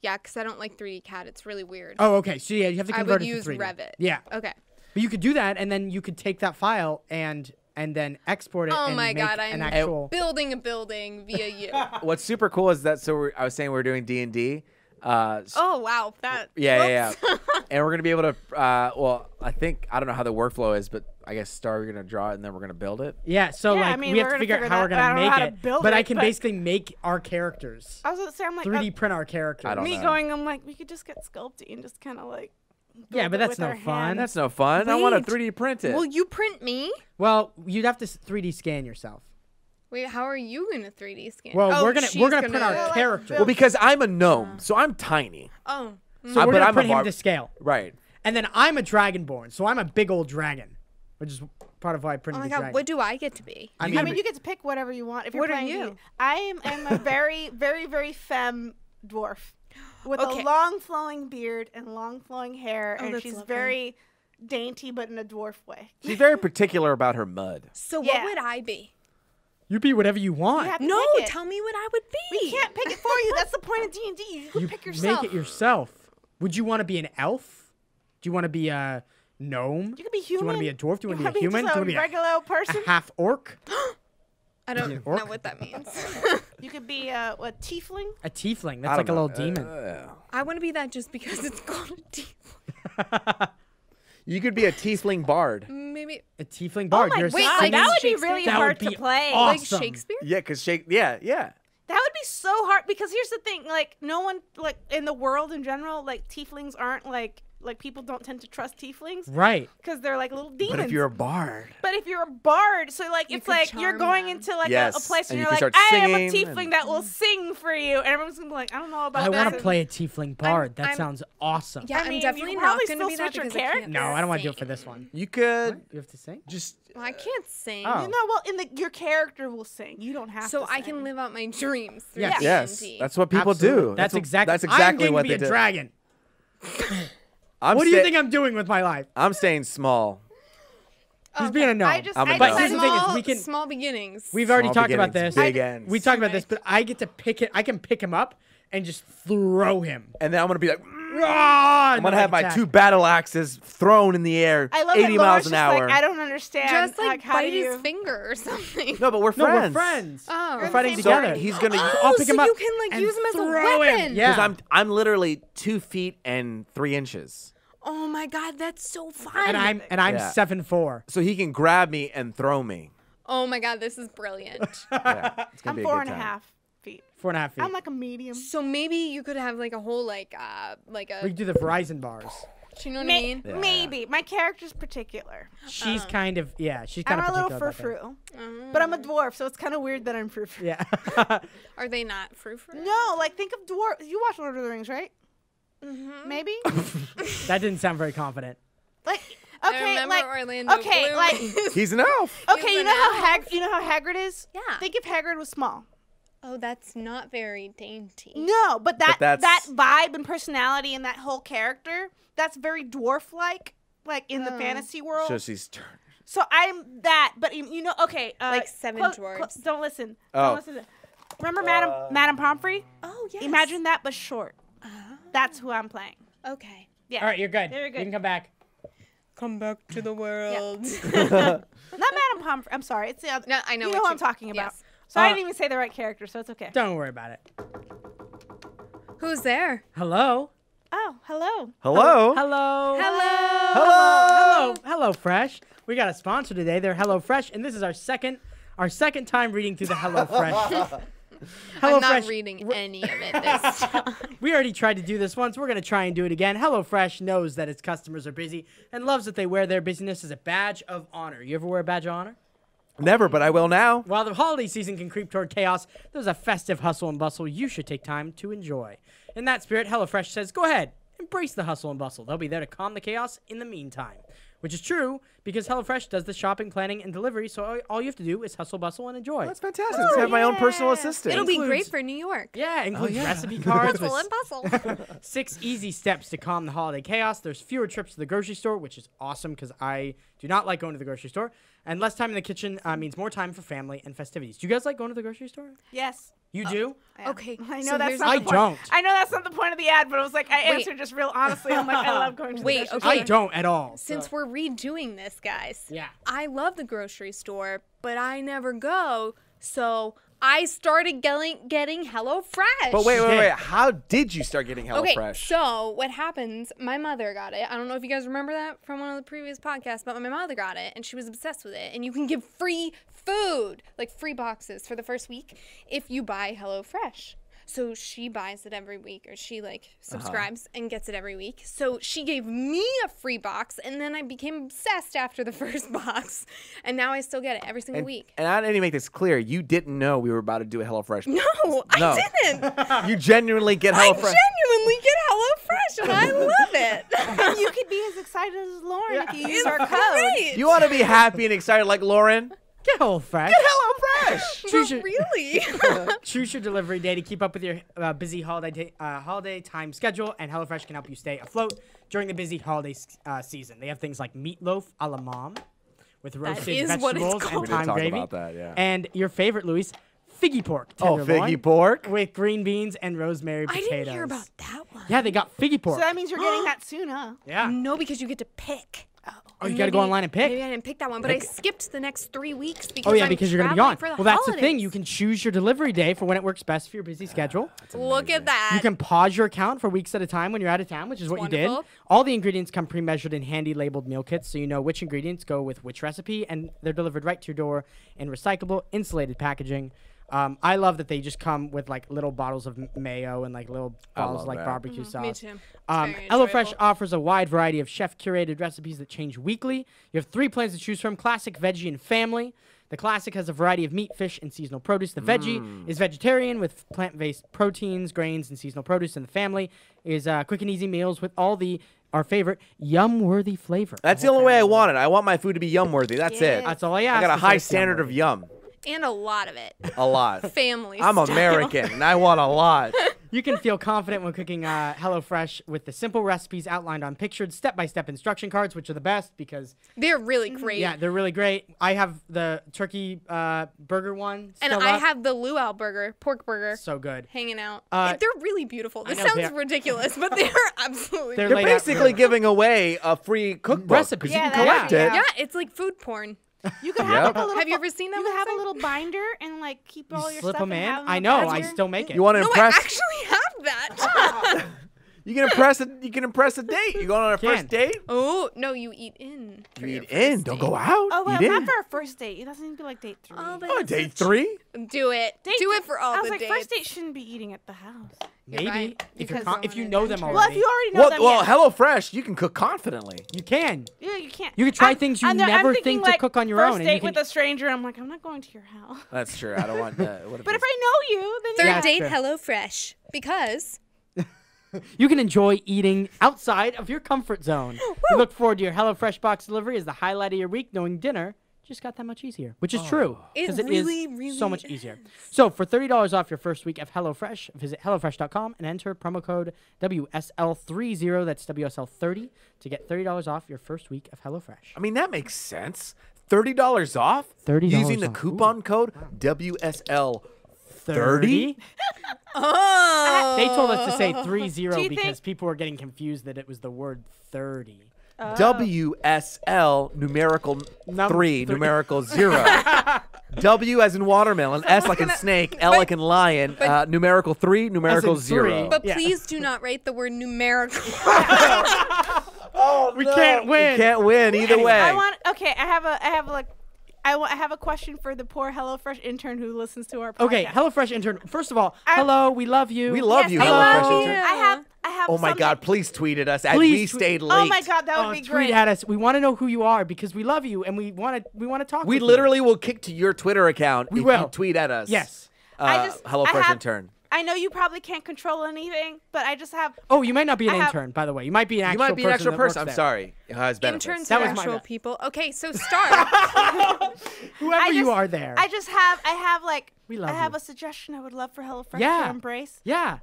Yeah, because I don't like 3D CAD. It's really weird. Oh, okay. So yeah, you have to I convert would it use to 3D. Revit. Yeah. Okay. But you could do that, and then you could take that file and then export it Oh and my make god, an I'm actual... building a building via you. What's super cool is that I was saying we're doing D&D. Oh wow, that. Yeah. whoops. And we're gonna be able to. Well, I don't know how the workflow is, but I guess we're gonna draw it and then we're gonna build it. Yeah, so Yeah, like I mean, we have we're to gonna figure out figure how we're that- I gonna don't know make how to it. build But I it, can but- basically make our characters. I was gonna say, I'm like 3D print our characters. I don't me know. going. I'm like, we could just get Sculpty and just kind of like. Yeah, build but it that's with no our fun. hands. That's no fun. I want to Wait. 3D print it. Will you print me? Well, you'd have to 3D scan yourself. Wait, how are you gonna 3D scan? Well, Oh, we're gonna she's print our like, character. well, because I'm a gnome, so I'm tiny. Oh. so we're but gonna I'm a print him barb- to scale. Right. And then I'm a dragonborn, so I'm a big old dragon, which is part of why I Oh printed my the god, dragon. what do I get to be? I I mean, mean, you get to pick whatever you want. If you're What are playing you? D&D. I am a very, very, very femme dwarf with Okay. a long flowing beard and long flowing hair, Oh, and that's she's lovely. very dainty, but in a dwarf way. She's very particular about her mud. So Yeah. what would I be? you be whatever you want. You have to No, pick it. tell me what I would be. We can't pick it for you. That's the point of D&D. You can You pick yourself. make it yourself. Would you want to be an elf? Do you want to be a gnome? You can be Do you want to human. be a dwarf? Do you want to wanna be a human? Just Do a you want to be regular person. a half orc? I Be don't an know orc? what that means. You could be a tiefling. A tiefling. I That's like a don't little know. demon. I want to be that just because it's called a D. You could be a tiefling bard. Maybe A tiefling bard. my You're wait, God, like that would be Shakespeare? really That hard would to be play. awesome. like Shakespeare. Yeah, because yeah. That would be so hard because here's the thing, like no one like in the world in general, like tieflings aren't like people don't tend to trust tieflings Right. because they're like little demons. But if you're a bard, But if you're a bard, so like You it's could like you're charm going them. into like Yes, a place and and you you're can like, start I am a singing tiefling and- that will sing for you, and everyone's gonna be like, I don't know about I that. want to play a tiefling bard. That I'm- sounds awesome. Yeah, I I'm mean, definitely you not probably going to be still that switch your because I can't character. No, I don't want to do it for sing. this one. you could You have to sing? just. Well, I can't sing. Oh. You know, well, your character will sing. You don't have So to. I can live out my dreams through Yes. Yes, D&D. that's what people Absolutely. do. That's exactly. That's exactly I'm what to they be do. a dragon. I'm What do you sta- think I'm doing with my life? I'm staying small. He's being a gnome. I just, I'm a I gnome. just- But here's the thing is small, we can- small beginnings. We've already Small talked about beginnings, this. big ends. We talked about Right. this, but I get to pick it. I can pick him up and just throw him. And then I'm gonna be like, I'm I'm gonna have my 2 battle axes thrown in the air, I love 80 that miles Laura's an just hour. Like, I don't understand. just like how bite do you... his finger or something. No, but we're No, friends. we're friends. Oh. We're fighting So together. he's gonna- I'll pick so him up you can like and use him as a throw him. weapon. Yeah. Because I'm literally 2 feet and 3 inches, Oh my god, that's so fun. and I'm Yeah. 7'4". so he can grab me and throw me. Oh my god, this is brilliant. Yeah, it's gonna I'm be a 4.5 good time. feet. 4.5 feet. I'm like a medium. So maybe you could have like a whole like we a. can do the Verizon bars. Do you know what I mean? Yeah. Maybe my character's particular. She's kind of she's I'm kind of a little particular about frou-frou, but I'm a dwarf, so it's kind of weird that I'm frou-frou. that. Yeah. Are they not frou-frou? No, like think of dwarf. You watch Lord of the Rings, right? Mm-hmm. Maybe. That didn't sound very confident. Like I okay, remember like Orlando okay, Bloom. like He's an elf. okay. He's You an know how elf. Hagrid is? Yeah. Think if Hagrid was small. Oh, that's not very dainty. No, but that that's- vibe and personality and that whole character, that's very dwarf-like, like in the fantasy world. So she's turned. So I'm that, but you know, okay. Like 7 dwarves. Don't listen. Oh. Don't listen. Remember Madame Pomfrey? Oh yes. Imagine that, but short. That's who I'm playing. Okay. Yeah. All right, you're good. Very good. You can come back. come back to the world. Not Madame Pomfrey. I'm sorry. It's the other. No, I know You what know what you- I'm talking about. yes. So I didn't even say the right character, so it's okay. Don't worry about it. Who's there? Hello. Oh, hello. Hello. Hello. Hello. Hello Fresh. We got a sponsor today. They're Hello Fresh, and this is our second time reading through the Hello Fresh. I'm not reading any of it this time. We already tried to do this once. We're going to try and do it again. HelloFresh knows that its customers are busy and loves that they wear their busyness as a badge of honor. You ever wear a badge of honor? Never, but I will now. While the holiday season can creep toward chaos, there's a festive hustle and bustle you should take time to enjoy. In that spirit, HelloFresh says, go ahead, embrace the hustle and bustle. They'll be there to calm the chaos in the meantime. Which is true, because HelloFresh does the shopping, planning, and delivery, so all you have to do is hustle, bustle, and enjoy. That's fantastic. I have my own personal assistant. It'll be includes- great for New York. Yeah, it includes recipe cards Hustle with and bustle. 6 easy steps to calm the holiday chaos. There's fewer trips to the grocery store, which is awesome because I do not like going to the grocery store. And less time in the kitchen means more time for family and festivities. Do you guys like going to the grocery store? Yes. You do? Yeah. Okay, I so know that's here's not I the point. don't. I know that's not the point of the ad, but it was like I Wait. answered just real honestly. I'm like, I love going to the Wait, grocery okay. I store. don't at all. Since so- we're redoing this, guys. Yeah. I love the grocery store, but I never go, so I started getting HelloFresh. But wait. Okay. How did you start getting Okay, HelloFresh? so what happens, my mother got it. I don't know if you guys remember that from one of the previous podcasts, but my mother got it, and she was obsessed with it. And you can give free food, like free boxes for the first week if you buy HelloFresh. So she buys it every week, or she like subscribes and gets it every week. So she gave me a free box, and then I became obsessed after the first box, and now I still get it every single week. And I need to make this clear. You didn't know we were about to do a HelloFresh. No, No. I didn't. You genuinely get I HelloFresh. genuinely get HelloFresh, and I love it. And you could be as excited as Lauren if you use our code. Great. You want to be happy and excited like Lauren? Get HelloFresh. HelloFresh. Choose But your, really? choose your delivery day to keep up with your busy holiday time schedule, and HelloFresh can help you stay afloat during the busy holiday season. They have things like meatloaf a la mom with roasted is what it's vegetables called. and We did thyme talk gravy. about that, yeah. And your favorite, Luis, figgy pork. Oh, tenderloin figgy pork? with green beans and rosemary I potatoes. didn't hear about that one. Yeah, they got figgy pork. So that means you're getting that soon, huh? yeah. No, because you get to pick. Oh, you got to go online and pick? Maybe I didn't pick that one, but I skipped the next 3 weeks because Oh yeah, I'm because you're gonna be traveling gone. for the Well, that's the thing. holidays. You can choose your delivery day for when it works best for your busy schedule. Look at that. You can pause your account for weeks at a time when you're out of town, which is what you did. wonderful. All the ingredients come pre-measured in handy labeled meal kits, so you know which ingredients go with which recipe, and they're delivered right to your door in recyclable, insulated packaging. I love that they just come with like little bottles of mayo and like little bottles love of like that. barbecue sauce. Me too. It's very HelloFresh enjoyable. offers a wide variety of chef-curated recipes that change weekly. You have 3 plans to choose from: Classic, Veggie, and Family. The Classic has a variety of meat, fish, and seasonal produce. The Veggie is vegetarian with plant-based proteins, grains, and seasonal produce. And the Family is quick and easy meals with all our favorite yum-worthy flavor. That's the only way I want it. I want my food to be yum-worthy. That's it. That's all I I ask. got a is high it's standard of yum-worthy. yum. And a lot of it. A lot. Family I'm style. American, and I want a lot. You can feel confident when cooking HelloFresh with the simple recipes outlined on pictured step-by-step instruction cards, which are the best because They're really great. yeah, they're really great. I have the turkey burger one. And still I up. have the luau burger, pork burger, So good. hanging out. Uh, They're really beautiful. This know, sounds they're- ridiculous, but they're absolutely They're They're laid out basically for- giving away a free cookbook. Recipes. 'cause you Yeah, can that- collect yeah. it. Yeah, it's like food porn. You could Yep. have like a little. Have you ever seen that You could have a website? little binder and like keep all You your slip stuff them and in. have them I know. as I your- still make it. You want to No, impress? I actually have that. You can impress a. You can impress a date. You going on a Can. first date? Oh, no, you eat in. for You your eat in. first Don't date. go out. Oh well, eat not in. for a first date. It doesn't need to be like date 3. Oh, but Oh, it's date such- 3. Do it. Do it for all I the was like, dates. first date shouldn't be eating at the house. Maybe right, if you're because if you someone know them adventurous. already. Well, if you already know them, Well, yeah. HelloFresh, you can cook confidently. you can. Yeah, you can't. You could try things you I'm never thinking, think to like, cook on your first own, and date you can- with a stranger. I'm like, I'm not going to your house. That's true. I don't want that. But if I know you, then Third Yeah, yeah. date, true. HelloFresh. Because You can enjoy eating outside of your comfort zone. We look forward to your HelloFresh box delivery as the highlight of your week, knowing dinner just got that much easier, which is true. It 'cause is really so much easier. So for $30 off your first week of HelloFresh, visit HelloFresh.com and enter promo code WSL30, that's WSL30, to get $30 off your first week of HelloFresh. I mean, that makes sense. $30 off? $30 Using the off. coupon code WSL30? Oh. They told us to say 30 Do you because think- people were getting confused that it was the word 30. WSL numerical Three. numerical 0. W as in watermelon, S like in snake, L like in lion, numerical 3, numerical As in 0. three. But Yeah. please do not write the word numerical. Oh, We can't win. We can't win either way. I have a question for the poor HelloFresh intern who listens to our podcast. Okay, HelloFresh intern. First of all, hello, we love you. We love you, I HelloFresh love intern. you. I have. Oh my something- God! Please tweet at us. Please We tweet. stayed late. Oh my God, that would be Tweet great. at us. We want to know who you are because we love you and we want to talk. We with literally will kick to your Twitter account We if will. you tweet at us. You. Yes. HelloFresh intern. I know you probably can't control anything, but I just have. Oh, you might not be an I have- intern, by the way. You might be an You actual might be an actual that works person. I'm there. sorry. It has benefits. Interns That are was my actual bad. people. Okay, so start. Whoever you are there. I have like. We love I have you. a suggestion I would love for HelloFresh Yeah. to embrace. Yeah.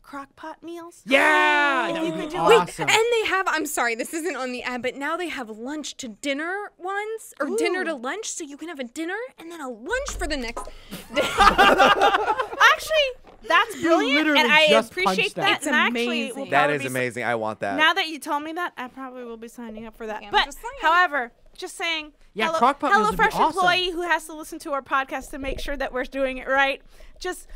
Crock pot meals. Yeah. If That you would be could do- awesome. And they have, I'm sorry, this isn't on the ad, but now they have lunch to dinner ones, or dinner to lunch, so you can have a dinner and then a lunch for the next day. Actually, that's brilliant, literally and I just appreciate punched that. that. It's and actually, amazing. will That probably is be amazing. I want that. Now that you told me that, I probably will be signing up for that. Yeah, I'm but just saying. however, just saying, Yeah, crock pot meals would be HelloFresh awesome. employee who has to listen to our podcast to make sure that we're doing it right. Just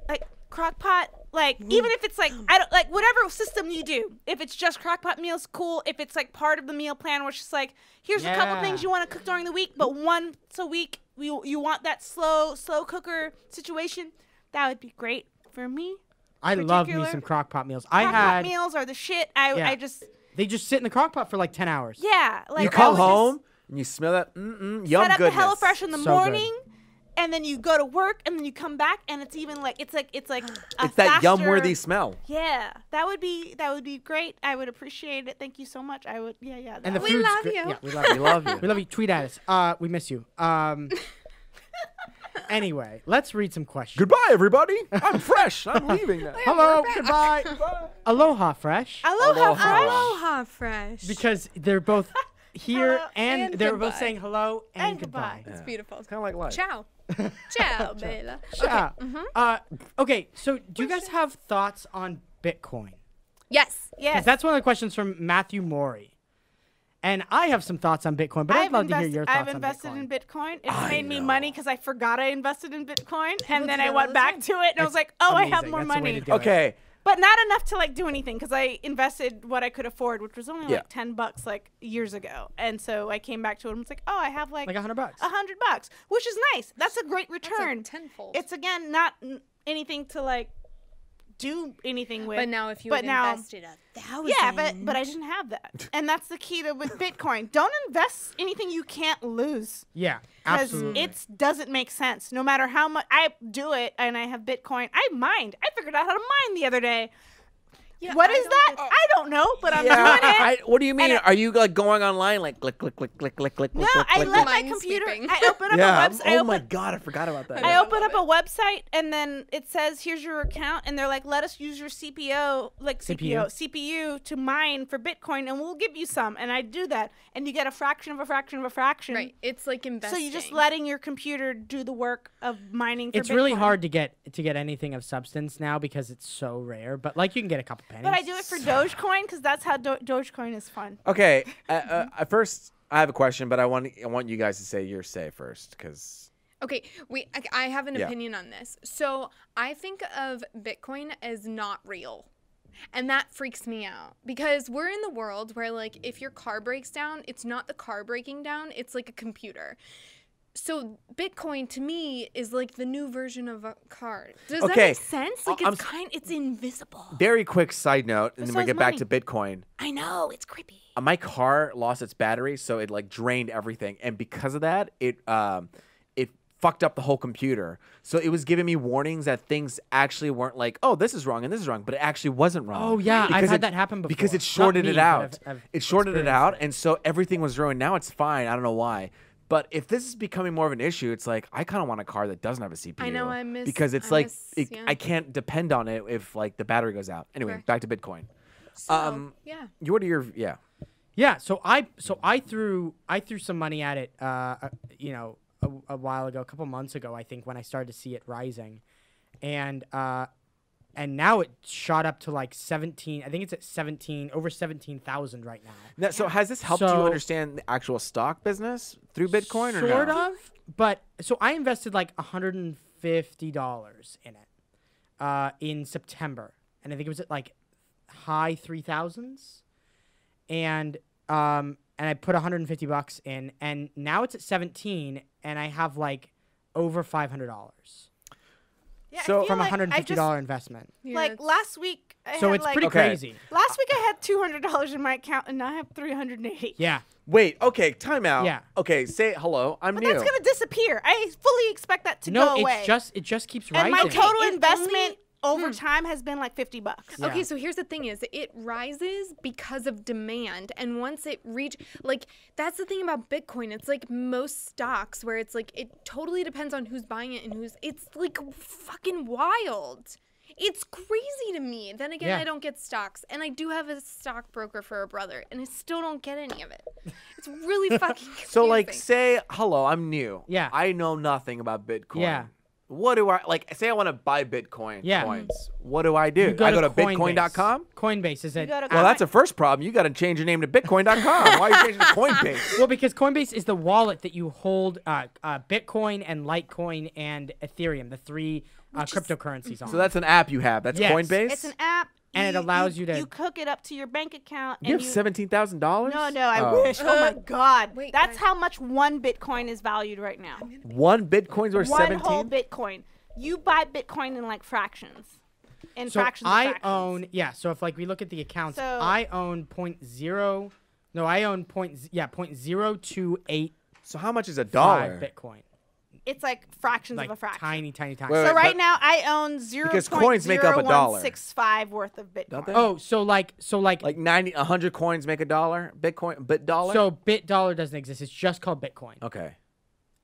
like crock pot, like even if it's like I don't like whatever system you do. If it's just crock pot meals, cool. If it's like part of the meal plan, which is like here's a couple Yeah. things you want to cook during the week, but once a week you want that slow cooker situation, that would be great for me. I love me particular- some crock pot meals. Crock pot meals are the shit. Yeah. I just They just sit in the crock pot for like 10 hours. yeah. Like You I come would just home and you smell that yum set up goodness. the HelloFresh in the So good. morning, and then you go to work, and then you come back, and it's even like it's like a It's that faster- yum-worthy smell. Yeah, that would be great. I would appreciate it. Thank you so much. I would yeah. And the We food's love great. you. Yeah, we love you. We love you. We love you. Tweet at us. We miss you. Anyway, let's read some questions. Goodbye, everybody. I'm fresh. I'm leaving now. Hello. We're Goodbye. Aloha, Fresh. Aloha, Aloha. Fresh. Aloha Fresh. Because they're both here Hello and and they're both goodbye. saying hello and, And goodbye. goodbye. It's beautiful. Kind of like life. Ciao. Ciao, Bella. Yeah. Okay, so do you guys have thoughts on Bitcoin? Yes. Yes. Because that's one of the questions from Matthew Morey. And I have some thoughts on Bitcoin, but I'd love to hear your thoughts I've on invested Bitcoin. in Bitcoin. It's I made me know. money because I forgot I invested in Bitcoin, and then do I that went all the back time. to it, and I was like, oh, I have Amazing. more That's the way money. to do it. Okay. But not enough to like do anything because I invested what I could afford, which was only Yeah. like $10 like years ago. And so I came back to it and was like, oh, I have like Like $100. $100, which is nice. That's a great return. tenfold. It's again not anything to like do anything with. But now if you but had now, invested 1,000. yeah, but I didn't have that, and that's the key to with Bitcoin. Don't invest anything you can't lose. Yeah, Because absolutely. it doesn't make sense. No matter how much I do it and I have Bitcoin, I mined. I figured out how to mine the other day. Yeah, What I is don't that? think- I don't know, but I'm Yeah. doing it. What do you mean? And Are you like going online like click, click, click, click, click, click, No, click, I click, let click? my Minesweeping. computer. I open up Yeah. a website. Oh my God, I forgot about that. I open up a website and then it says, "Here's your account," and they're like, "Let us use your CPU to mine for Bitcoin, and we'll give you some." And I do that, and you get a fraction of a fraction of a fraction. Right. It's like So investing. you're just letting your computer do the work of mining for It's really Bitcoin. hard to get anything of substance now because it's so rare. But like you can get a couple pennies. But I do it for Dogecoin because that's how Dogecoin is fun. Okay. First, I have a question, but I want you guys to say your say first, because Okay, I have an Yeah. opinion on this. So I think of Bitcoin as not real. And that freaks me out because we're in the world where, like, if your car breaks down, it's not the car breaking down, it's like a computer. So Bitcoin to me is like the new version of a car. Does that Okay, make sense? Like, it's invisible. very quick side note, and then so we is get back money. to Bitcoin. I know, it's creepy. My car lost its battery, so it like drained everything, and because of that, it fucked up the whole computer. So it was giving me warnings that things actually weren't like, oh, this is wrong and this is wrong, but it actually wasn't wrong. Oh, yeah, I've Because had it- that happen before. Because it Not shorted me, it but out. I've It shorted it experienced out, it. and so everything was ruined. Now it's fine. I don't know why. But if this is becoming more of an issue, it's like I kind of want a car that doesn't have a CPU. I know, I miss- because it's I like miss- yeah. I can't depend on it if like the battery goes out. Anyway, Correct. back to Bitcoin. So, yeah. What are your Yeah, so I threw some money at it, a while ago, a couple months ago, I think, when I started to see it rising, and now it shot up to like 17. I think it's at 17, over 17,000 right now. Now, so has this helped you So- understand the actual stock business through Bitcoin or Sort no? of, but so I invested like $150 in it in September, and I think it was at like high 3,000s, and I put $150 in, and now it's at 17, and I have like over $500 Yeah, I So- feel from a like I $150 just- investment. Like last week, I So had it's like, pretty Okay. crazy. Last week I had $200 in my account, and now I have $380. Yeah. Wait, okay, time out. Yeah. Okay, say hello. I'm But new. that's gonna disappear. I fully expect that to No, go away. it just keeps and rising. my total It investment only- over time has been like $50. Yeah. Okay, so here's the thing is it rises because of demand, and once it that's the thing about Bitcoin. It's like most stocks where it's like it totally depends on who's buying it and it's like fucking wild. It's crazy to me. Then again, Yeah. I don't get stocks, and I do have a stockbroker for a brother, and I still don't get any of it. It's really fucking confusing. So like say hello, I'm new. Yeah. I know nothing about Bitcoin. Yeah. What do I like say I want to buy Bitcoin Yeah. coins. What do I do? You I go to Coinbase. bitcoin.com? Coinbase is it? go to Well, that's a first problem. You got to change your name to bitcoin.com. Why are you changing to Coinbase? Well, because Coinbase is the wallet that you hold Bitcoin and Litecoin and Ethereum, the three cryptocurrencies on. So that's an app you have. That's Yes. Coinbase? It's an app. And it allows you to- You hook it up to your bank account. you and have $17,000? No, I wish. Oh my God. Wait, That's guys. how much one Bitcoin is valued right now. One Bitcoin's worth One 17? whole Bitcoin. You buy Bitcoin in like fractions. In So fractions. of I fractions. own so if like we look at the accounts, So- I own 0.028 So how much is a dollar? Bitcoin. It's like fractions Like of a fraction. tiny. Wait, So wait, right but- now I own Because coins make up a dollar. 0.0165 worth of Bitcoin. Don't they? Oh, so like Like 100 coins make a dollar? Bitcoin, bit dollar? so bit dollar doesn't exist. It's just called Bitcoin. Okay.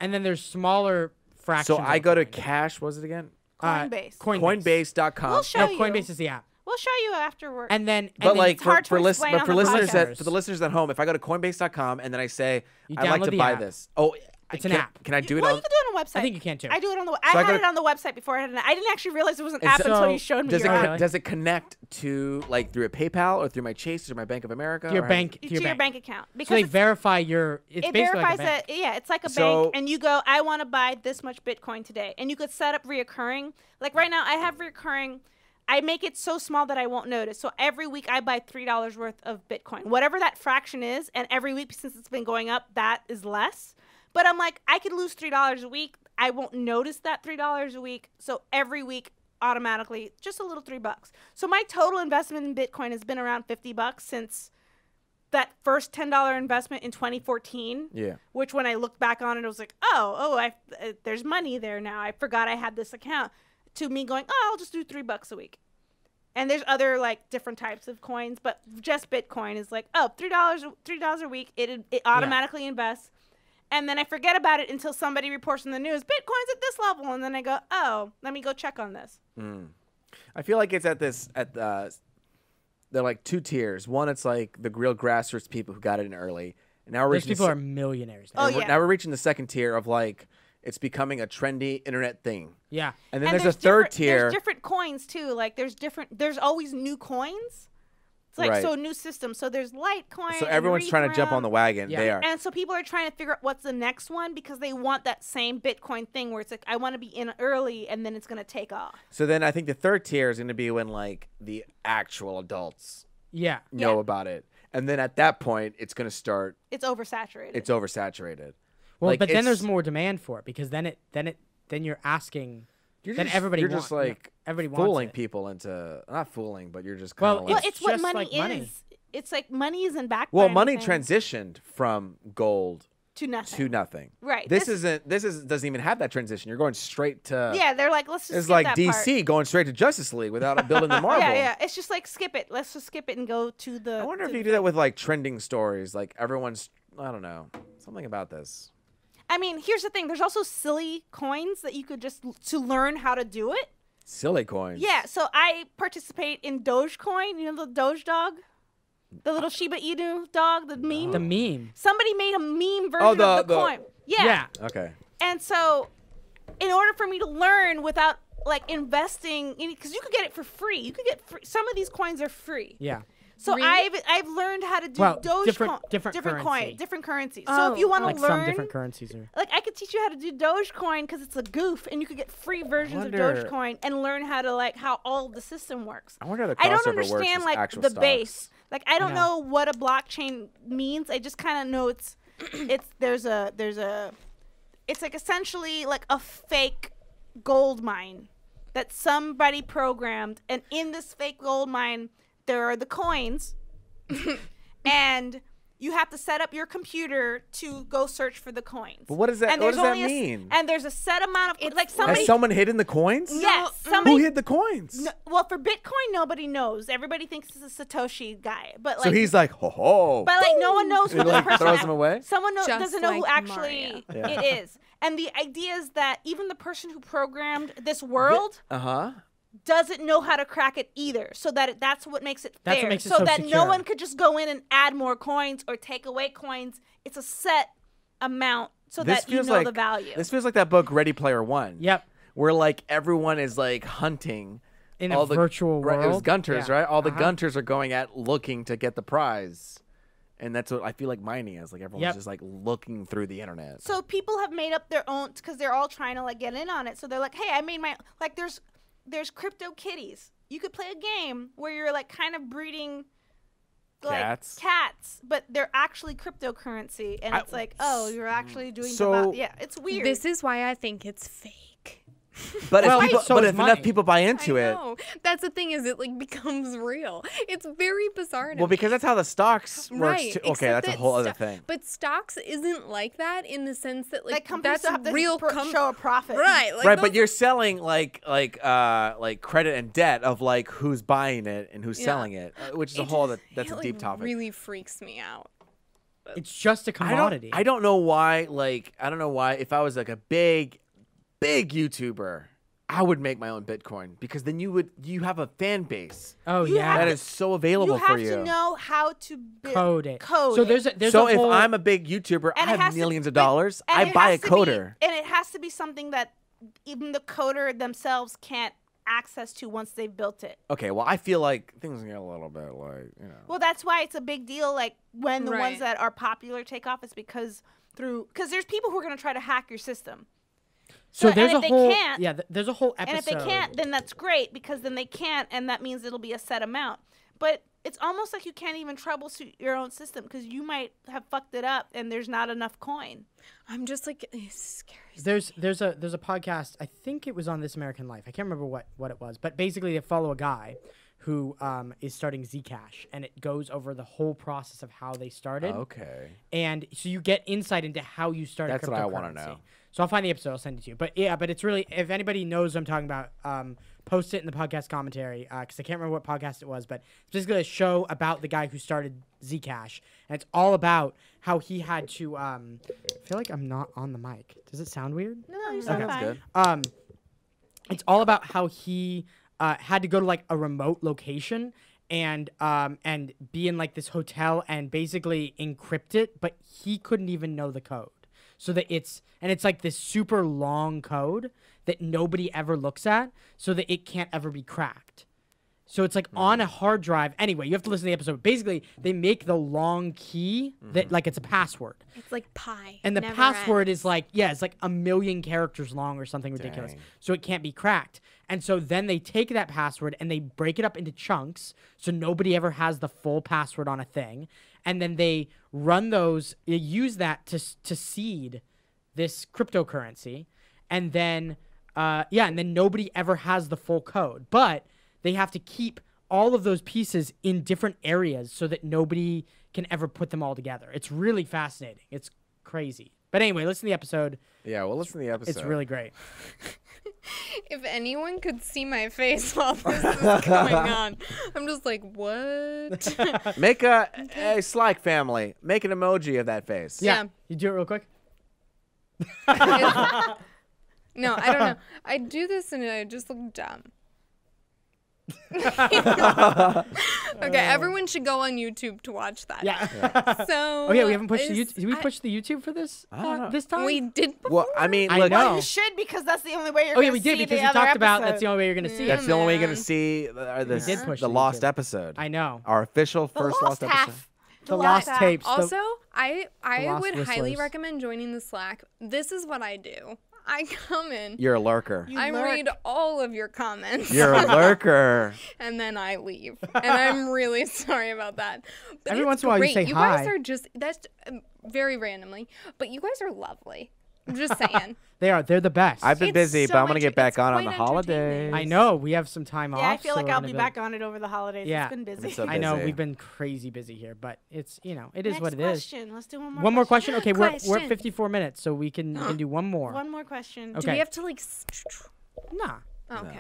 And then there's smaller fractions. So I of go to coin. cash, what was it again? Coinbase. Coinbase.com. We'll show No, you. Coinbase is the app. We'll show you afterward. And then But like it's hard to explain on the listeners podcast. for the listeners at home, if I go to coinbase.com and then I say You I'd like download to the buy app. this. Oh, It's an can, app. Can I do it well, on you can do it on a website. I think you can too. I do it on the. So I I had gotta- it on the website before I had it. I didn't actually realize it was an And app so- until you showed me. does it your Oh, app. really? does it connect to like through a PayPal or through my Chase or my Bank of America? To your or how- bank. to your bank account So because they it's- verify your. It's it basically verifies like a bank. that. Yeah, it's like a So- bank, and you go, I want to buy this much Bitcoin today, and you could set up reoccurring. Like right now, I have reoccurring. I make it so small that I won't notice. So every week I buy $3 worth of Bitcoin, whatever that fraction is, and every week since it's been going up, that is less. But I'm like, I could lose $3 a week. I won't notice that $3 a week. So every week, automatically, just a little $3. So my total investment in Bitcoin has been around $50 since that first $10 investment in 2014. Yeah. Which when I looked back on it, I was like, there's money there now. I forgot I had this account. To me going, I'll just do $3 a week. And there's other like different types of coins, but just Bitcoin is like, $3 a week. It automatically invests. And then I forget about it until somebody reports in the news, Bitcoin's at this level. And then I go, let me go check on this. I feel like it's they're like two tiers. One, it's like the real grassroots people who got it in early. And now we're Those reaching people the are millionaires. Oh, Now. yeah. now we're reaching the second tier of like it's becoming a trendy internet thing. Yeah. And then And there's a third different- tier. There's different coins too. Like there's always new coins. It's like Right. so new system. So there's Litecoin. So and everyone's trying to jump on the Ethereum. wagon. Yeah. They are. And so people are trying to figure out what's the next one because they want that same Bitcoin thing where it's like I want to be in early and then it's gonna take off. So then I think the third tier is going to be when like the actual adults Yeah. know Yeah. about it. And then at that point, it's going to start. It's oversaturated. It's oversaturated. Well, Like, but then there's it's- more demand for it because then you're asking. You're Then just, everybody You're want- just you know, like everybody wants fooling it. people into not fooling, but you're just Well, kind of well, like. it's what just money like is. money. It's like money isn't backed. Well, by money anything. transitioned from gold to nothing. to nothing. Right. This doesn't even have that transition. You're going straight to. Yeah, they're like, let's just It's skip like that DC part. going straight to Justice League without building the marble. Yeah. It's just like skip it. Let's just skip it and go to the. I wonder to if the you do that thing. with like trending stories. Like everyone's, I don't know, something about this. I mean, here's the thing. There's also silly coins that you could just to learn how to do it. Silly coins. Yeah. So I participate in Dogecoin. You know the Doge dog, the little Shiba Inu dog, the meme. The meme. Somebody made a meme version of the the- coin. Yeah. Okay. And so, in order for me to learn without like investing in, because you could get it for free. You could get free. Some of these coins are free. Yeah. So Really? I've learned how to do different currency. different currencies. Oh, So if you want to Like learn, some different currencies are. like I could teach you how to do Dogecoin because it's a goof, and you could get free versions of wonder- Dogecoin and learn how to like how all of the system works. I wonder how the I don't crossover works understand with like actual the stocks. base. Like I don't No. know what a blockchain means. I just kind of know it's there's a it's like essentially like a fake gold mine that somebody programmed, and in this fake gold mine there are the coins. And you have to set up your computer to go search for the coins. But what does that? And What there's does that only mean? and there's a set amount of It's like somebody. Has someone hidden the coins? Yes, No, somebody. Who hid the coins? No, well, for Bitcoin, nobody knows. Everybody thinks it's a Satoshi guy, but like, So he's like, ho ho. but like, no one knows who He the like person. throws them away. Someone Just doesn't know who like actually Mario. Yeah. it is. And the idea is that even the person who programmed this world Uh huh. doesn't know how to crack it either. So that's what makes it That's what fair. makes it so so that no secure. one could just go in and add more coins or take away coins. It's a set amount so This that you feels know like the value. This feels like that book Ready Player One. Yep. Where like everyone is like hunting In all a the virtual right, world. It was Gunters, Yeah. right? All the Uh-huh. Gunters are going at looking to get the prize. And that's what I feel like mining is. Like everyone's Yep. just like looking through the internet. So people have made up their own because they're all trying to like get in on it. So they're like, hey, I made my like there's crypto kitties. You could play a game where you're like kind of breeding like cats, but they're actually cryptocurrency, and it's like, oh, you're actually doing So- yeah, it's weird. This is why I think it's fake. But Well, if, people, so but is if enough money. people buy into I it, know. That's the thing, is it like becomes real. It's very bizarre to well, me. because that's how the stocks works. Right, Too. Okay, except that's a that whole other sto- thing. But stocks isn't like that in the sense that like companies that's still have to real show a profit, right? Like Right, but those- you're selling like credit and debt of like who's buying it and who's Yeah. selling it, which is a it whole just- that's it, a like, deep topic. Really freaks me out. It's just a commodity. I don't know why. Like I don't know why. If I was like a big YouTuber, I would make my own Bitcoin because then you have a fan base Oh You yeah. have that to- is so available You for have you. to know how to Code it. Code So it. there's So a if whole, I'm a big YouTuber, And I it has have to- millions of but- dollars. and I it buy a has to be- coder. and it has to be something that even the coder themselves can't access to once they've built it. Okay, well I feel like things get a little bit like Well, that's why it's a big deal. Like when the Right. ones that are popular take off, it's because there's people who are going to try to hack your system. so and there's if a they whole can't- yeah. There's a whole And episode. if they can't, then that's great because then they can't, and that means it'll be a set amount. But it's almost like you can't even troubleshoot your own system because you might have fucked it up and there's not enough coin. I'm just like, it's scary. There's a podcast. I think it was on This American Life. I can't remember what it was, but basically they follow a guy who is starting Zcash, and it goes over the whole process of how they started. okay. And so you get insight into how you started. That's what I wanna cryptocurrency. know. So I'll find the episode. I'll send it to you. But yeah, but it's really, if anybody knows what I'm talking about, post it in the podcast commentary because I can't remember what podcast it was. But it's basically a show about the guy who started Zcash, and it's all about how he had to. I feel like I'm not on the mic. Does it sound weird? No, you Sounds fine. good. It's all about how he had to go to like a remote location and be in like this hotel and basically encrypt it, but he couldn't even know the code. So that it's like this super long code that nobody ever looks at, so that it can't ever be cracked. So it's like on a hard drive. Anyway, you have to listen to the episode. Basically, they make the long key that like it's a password. It's like pi. And the Never password ends. is like, it's like 1,000,000 characters long or something ridiculous. Dang. So it can't be cracked. And so then they take that password and they break it up into chunks so nobody ever has the full password on a thing. And then they run those, they use that to seed this cryptocurrency. And then, and then nobody ever has the full code. But they have to keep all of those pieces in different areas so that nobody can ever put them all together. It's really fascinating. It's crazy. But anyway, listen to the episode. Yeah, well, listen to the episode. It's really great. If anyone could see my face while this is going on, I'm just like, what? Make a Slack family. Make an emoji of that face. Yeah. You do it real quick? No, I don't know. I do this and I just look dumb. Okay, everyone should go on YouTube to watch that. Yeah. So. Okay, we haven't pushed the is- YouTube. Did we push the YouTube for this don't know. this time? We did before. Well, I mean, I look, know. Well, you should because that's the only way you're Oh yeah, gonna we did see because the you other talked about that's episode. the only way you're gonna see that's it. the only way you're gonna man. see did push the the lost YouTube. episode. I know. Our official The first lost lost episode. half. The lost half. tapes. Also, I lost would highly whistlers. recommend joining the Slack. This is what I do. I come in. You're a lurker. You I lurk. read all of your comments. You're a lurker. And then I leave. And I'm really sorry about that. But Every it's once in a while you great. say You guys hi. are just, that's very randomly, but you guys are lovely. I'm just saying. They're the best. I've been It's busy, so but I'm gonna get back it's on quite the entertaining. holidays. I know we have some time off. Yeah, I feel so like we're I'll gonna be back on it over the holidays. Yeah. It's been busy. It's so I know busy. we've been crazy busy here, but it's it is Next what it is. question. Let's do one more. One more question. Okay, we're at Question. 54 minutes, so we can do one more. One more question. Okay. Do we have to like. Nah. Oh, okay.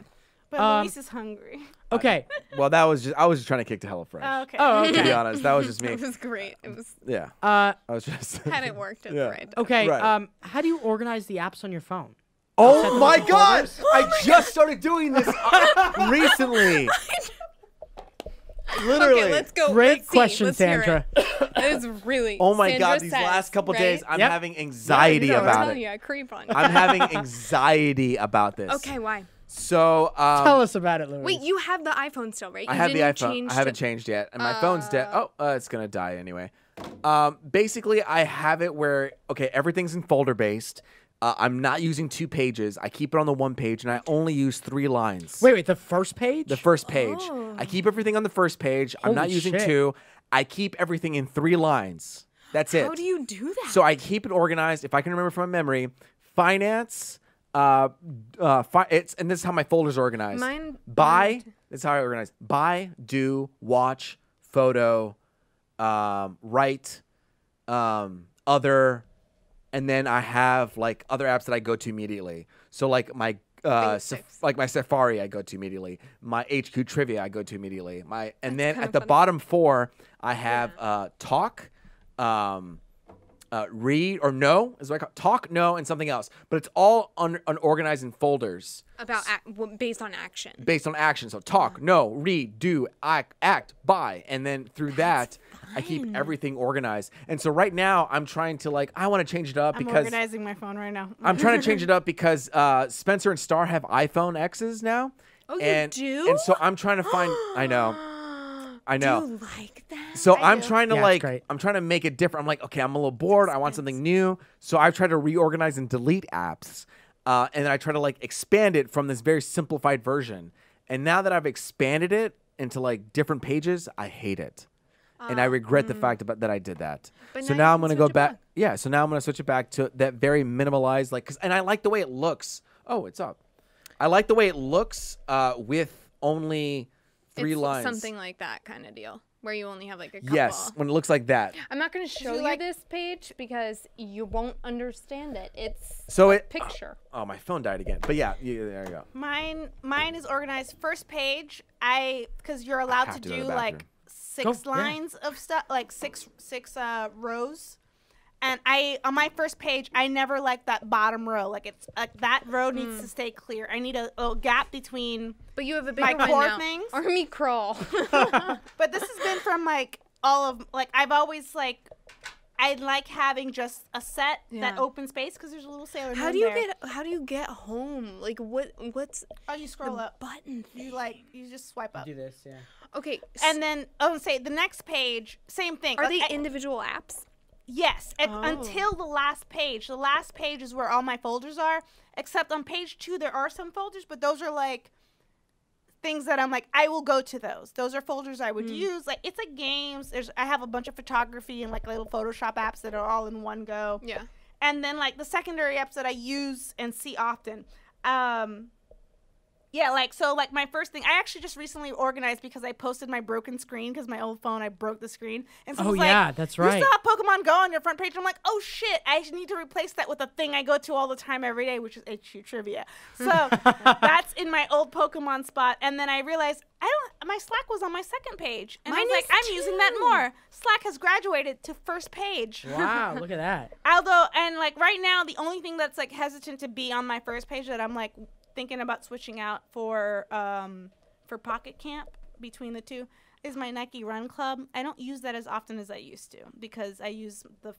But Luis is hungry. Okay. Well, I was just trying to kick to HelloFresh. Oh, okay. Oh, To be okay. honest, that was just me. It was great. It was. Yeah. Uh, I was just. Had it worked at Yeah. the right time. okay. Right. How do you organize the apps on your phone? Oh my God! I just started doing this recently. Literally. Okay, let's go. Great Let's see. question, Let's hear Sandra. it. It is really. Oh my Sandra God! These says, last couple right? days, I'm Yep. having anxiety Yeah, you know, I'm about telling it. you, I creep on you. I'm having anxiety about this. Okay, why? So Tell us about it, Louis. Wait, you have the iPhone still, right? I You have the didn't iPhone. change I haven't to- changed yet, and my phone's dead. Oh, it's gonna die anyway. Basically, I have it where everything's in folder based. I'm not using 2 pages. I keep it on the 1 page, and I only use 3 lines. Wait, the first page? The first page. Oh. I keep everything on the first page. I'm not Holy using shit. 2. I keep everything in 3 lines. That's it. How do you do that? So I keep it organized. If I can remember from memory, finance. And this is how my folders are organized. Mine- Buy. This is how I organize. Buy, do, watch, photo, write, other, and then I have like other apps that I go to immediately. So like my Basics. like my Safari I go to immediately. My HQ Trivia I go to immediately. And then kinda at the funny. bottom 4 I have talk, read or no is what I call talk, no, and something else. But it's all unorganized in folders About based on action. based on action. So talk, no, read, do, act, buy, and then through that I keep everything organized. And so right now I'm trying to I want to change it up I'm because organizing my phone right now. I'm trying to change it up because Spencer and Star have iPhone X's now. Oh, you and, do? And so I'm trying to find. I know. Do know. you like that? So I I'm do. trying to Yeah, it's great. I'm trying to make it different. I'm like, okay, I'm a little bored. I want something new. So I try to reorganize and delete apps, and then I try to expand it from this very simplified version. And now that I've expanded it into different pages, I hate it, and I regret the fact that I did that. But So now now you I'm can gonna go switch it back. back. Yeah. So now I'm gonna switch it back to that very minimalized and I like the way it looks. Oh, it's up. I like the way it looks with only 3 It's lines. something like that kind of deal, where you only have a couple. Yes, when it looks like that. I'm not going to show you like- this page because you won't understand it. It's So a it. picture. Oh, my phone died again. But yeah, there you go. Mine is organized first page. Because you're allowed have to to go to do the like bathroom. 6 Go, yeah. lines of stuff, like six rows. And on my first page, I never like that bottom row. Like it's that row needs to stay clear. I need a gap between. But you have a bigger My one core now. things? Army crawl. But this has been from all of I've always I like having just a set that Yeah. open space because there's a little Sailor Moon How do you there. How do you get home? Like what's Oh, you scroll the up. button? You you just swipe up. Do this, yeah. Okay. And then say the next page, same thing. are Like, they individual apps? Yes, Oh. until the last page. The last page is where all my folders are. Except on page 2, there are some folders, but those are things that I'm I will go to those. Those are folders I would use. It's games. I have a bunch of photography and little Photoshop apps that are all in one go. Yeah. And then the secondary apps that I use and see often. Yeah, so my first thing, I actually just recently organized because I posted my broken screen because my old phone, I broke the screen. And so Oh, it's yeah, that's right. You still have Pokemon Go on your front page. I'm like, oh shit, I need to replace that with a thing I go to all the time every day, which is HQ Trivia. So that's in my old Pokemon spot. And then I realized my Slack was on my second page. And I Mine was like, is I'm using that too. more. Slack has graduated to first page. Wow, look at that. Although, and right now, the only thing that's hesitant to be on my first page that I'm thinking about switching out for Pocket Camp between the two. is my Nike Run Club. I don't use that as often as I used to because I use the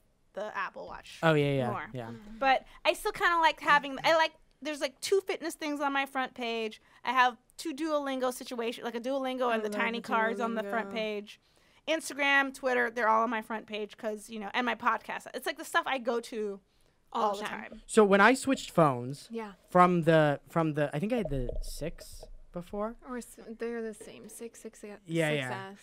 Apple Watch. Oh yeah, more. yeah. But I still kind of like having. There's like 2 fitness things on my front page. I have 2 Duolingo situations, like a Duolingo and the tiny cards on the front page. Instagram, Twitter, they're all on my front page because, and my podcast. It's like the stuff I go to all the time. So when I switched phones Yeah. from the I think I had the 6 before. Or they're the same. 6S. Yeah.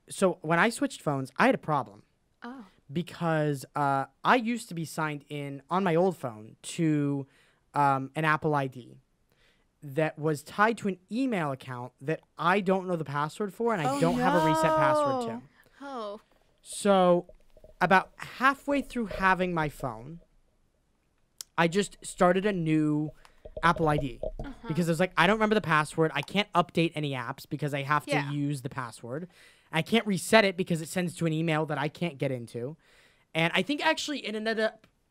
So when I switched phones, I had a problem. Oh. Because I used to be signed in on my old phone to an Apple ID that was tied to an email account that I don't know the password for and I don't have a reset password to. Oh. So about halfway through having my phone, I just started a new Apple ID because I was like, I don't remember the password. I can't update any apps because I have to use the password. I can't reset it because it sends to an email that I can't get into. And I think actually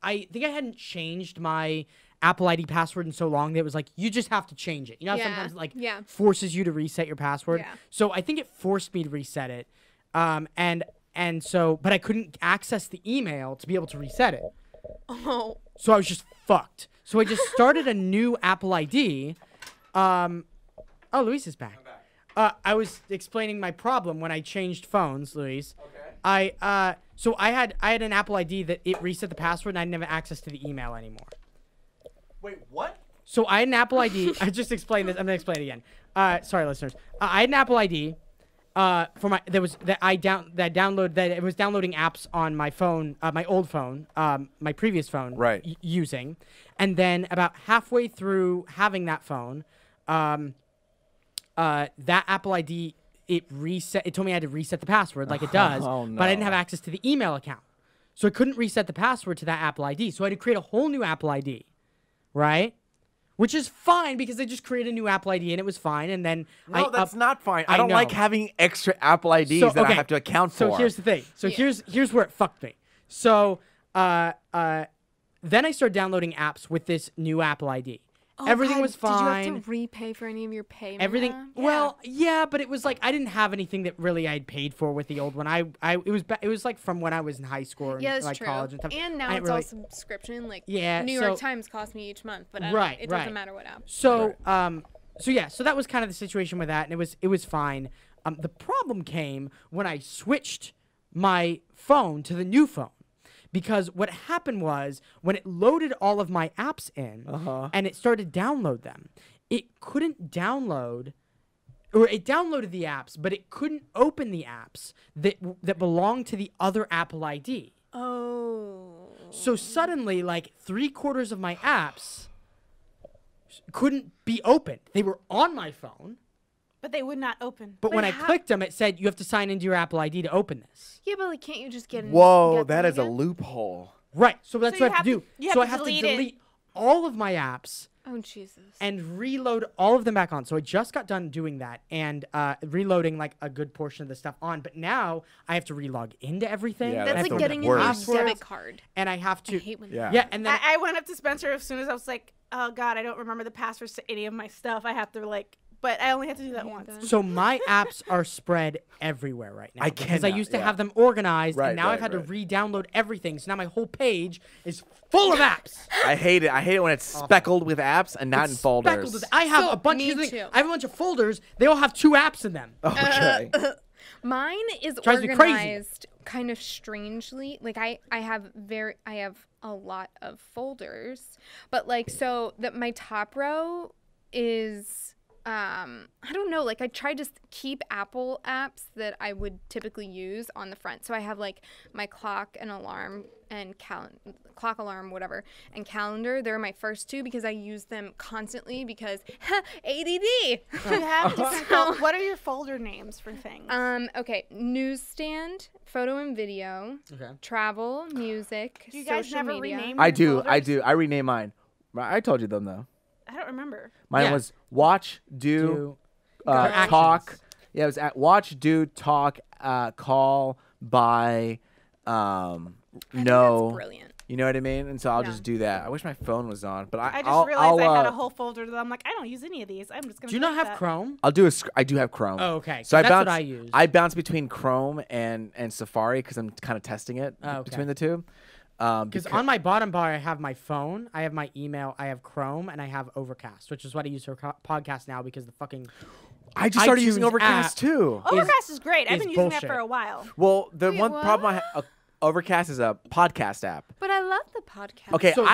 I hadn't changed my Apple ID password in so long that it was like, you just have to change it. You know, how sometimes it forces you to reset your password. Yeah. So I think it forced me to reset it. And so, but I couldn't access the email to be able to reset it. Oh. So I was just fucked. So I just started a new Apple ID. Oh, Luis is back. I was explaining my problem when I changed phones, Luis. Okay. So I had an Apple ID that it reset the password and I didn't have access to the email anymore. Wait, what? So I had an Apple ID. I just explained this. I'm gonna explain it again. Sorry, listeners. I had an Apple ID. For my it was downloading apps on my phone, my old phone, my previous phone, right? Using, and then about halfway through having that phone, that Apple ID it reset. It told me I had to reset the password like it does, but I didn't have access to the email account, so I couldn't reset the password to that Apple ID. So I had to create a whole new Apple ID, right? Which is fine because I just created a new Apple ID and it was fine. And then that's not fine. I don't know. like having extra Apple IDs that I have to account for. So here's the thing. So here's where it fucked me. So then I started downloading apps with this new Apple ID. Oh, everything God. was fine. Did you have to repay for any of your payments? Everything. Well, yeah, but it was like I didn't have anything that really I had paid for with the old one. It was like from when I was in high school and like college and stuff. And now it's all subscription. Like New York Times costs me each month, but it doesn't matter what app. So so that was kind of the situation with that, and it was fine. The problem came when I switched my phone to the new phone. Because what happened was when it loaded all of my apps in and it started to download them, it couldn't download, or it downloaded the apps, but it couldn't open the apps that belonged to the other Apple ID. Oh. So suddenly, like 3/4 of my apps couldn't be opened. They were on my phone. But they would not open. But when I clicked them, it said you have to sign into your Apple ID to open this. Yeah, but like, can't you just get? Whoa, that is a loophole. Right. So that's what I have to do. You So I have have to to delete delete all of my apps Oh Jesus. and reload all of them back on. So I just got done doing that and reloading like a good portion of the stuff on. But now I have to relog into everything. Yeah, and I That's have like to getting a put new passwords, debit card. and I have to. I hate when Yeah, and then I went up to Spencer as soon as I was like, oh God, I don't remember the passwords to any of my stuff. I have to but I only have to do that once. so my apps are spread everywhere right now. Because I cannot, used to have them organized, Right, and now right, I've had right. to re-download everything. So now my whole page is full of apps. I hate it. I hate it when it's speckled with apps and not in folders. Speckled with- I have So, a bunch me of things. too. I have a bunch of folders. They all have 2 apps in them. Okay. Mine is Drives me crazy. organized kind of strangely. Like I have a lot of folders, but like so that my top row is I don't know, like I tried to keep Apple apps that I would typically use on the front. So I have like my clock and alarm and clock, alarm, whatever, and calendar. They're my first 2 because I use them constantly because ADD. You have different what are your folder names for things? Okay, newsstand, photo and video, travel, music, Do you guys social never media. rename I your do. folders? I rename mine. I told you them though. I don't remember. Mine Yeah. was watch, do, actions. talk. Yeah, it was at watch, do, talk, call, buy, I think no. that's brilliant. You know what I mean? And so I'll Yeah. just do that. I wish my phone was on, but I just I'll, realized I had uh, a whole folder that I'm like, I don't use any of these. I'm just gonna. Do you not delete have that. Chrome? I do have Chrome. Oh, okay. So I That's bounce. what I use. I bounce between Chrome and Safari because I'm kind of testing it between the two. Because on my bottom bar, I have my phone, I have my email, I have Chrome, and I have Overcast, which is what I use for podcast now because the fucking I just started using iTunes Overcast app too. Overcast is great. I've is been using bullshit. that for a while. Well, the Wait, one what? problem Overcast is a podcast app. But I love the podcast. Okay, So-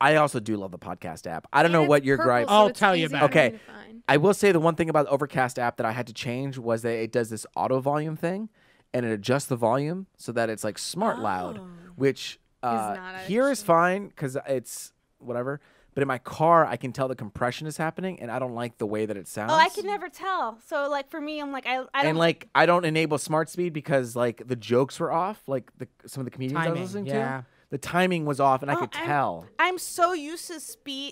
I also do love the podcast app. I don't know And what it's your purple, gripe. so I'll it's tell you easy about for it. me to find. I will say the one thing about the Overcast app that I had to change was that it does this auto volume thing, and it adjusts the volume so that it's like smart loud, which not here is actually. fine because it's whatever. But in my car, I can tell the compression is happening, and I don't like the way that it sounds. Oh, I can never tell. So like for me, I'm like I don't. And like I don't enable smart speed because like the jokes were off, like some of the comedians I Timing, was listening yeah. to. The timing was off, and I Oh, could tell. I'm so used to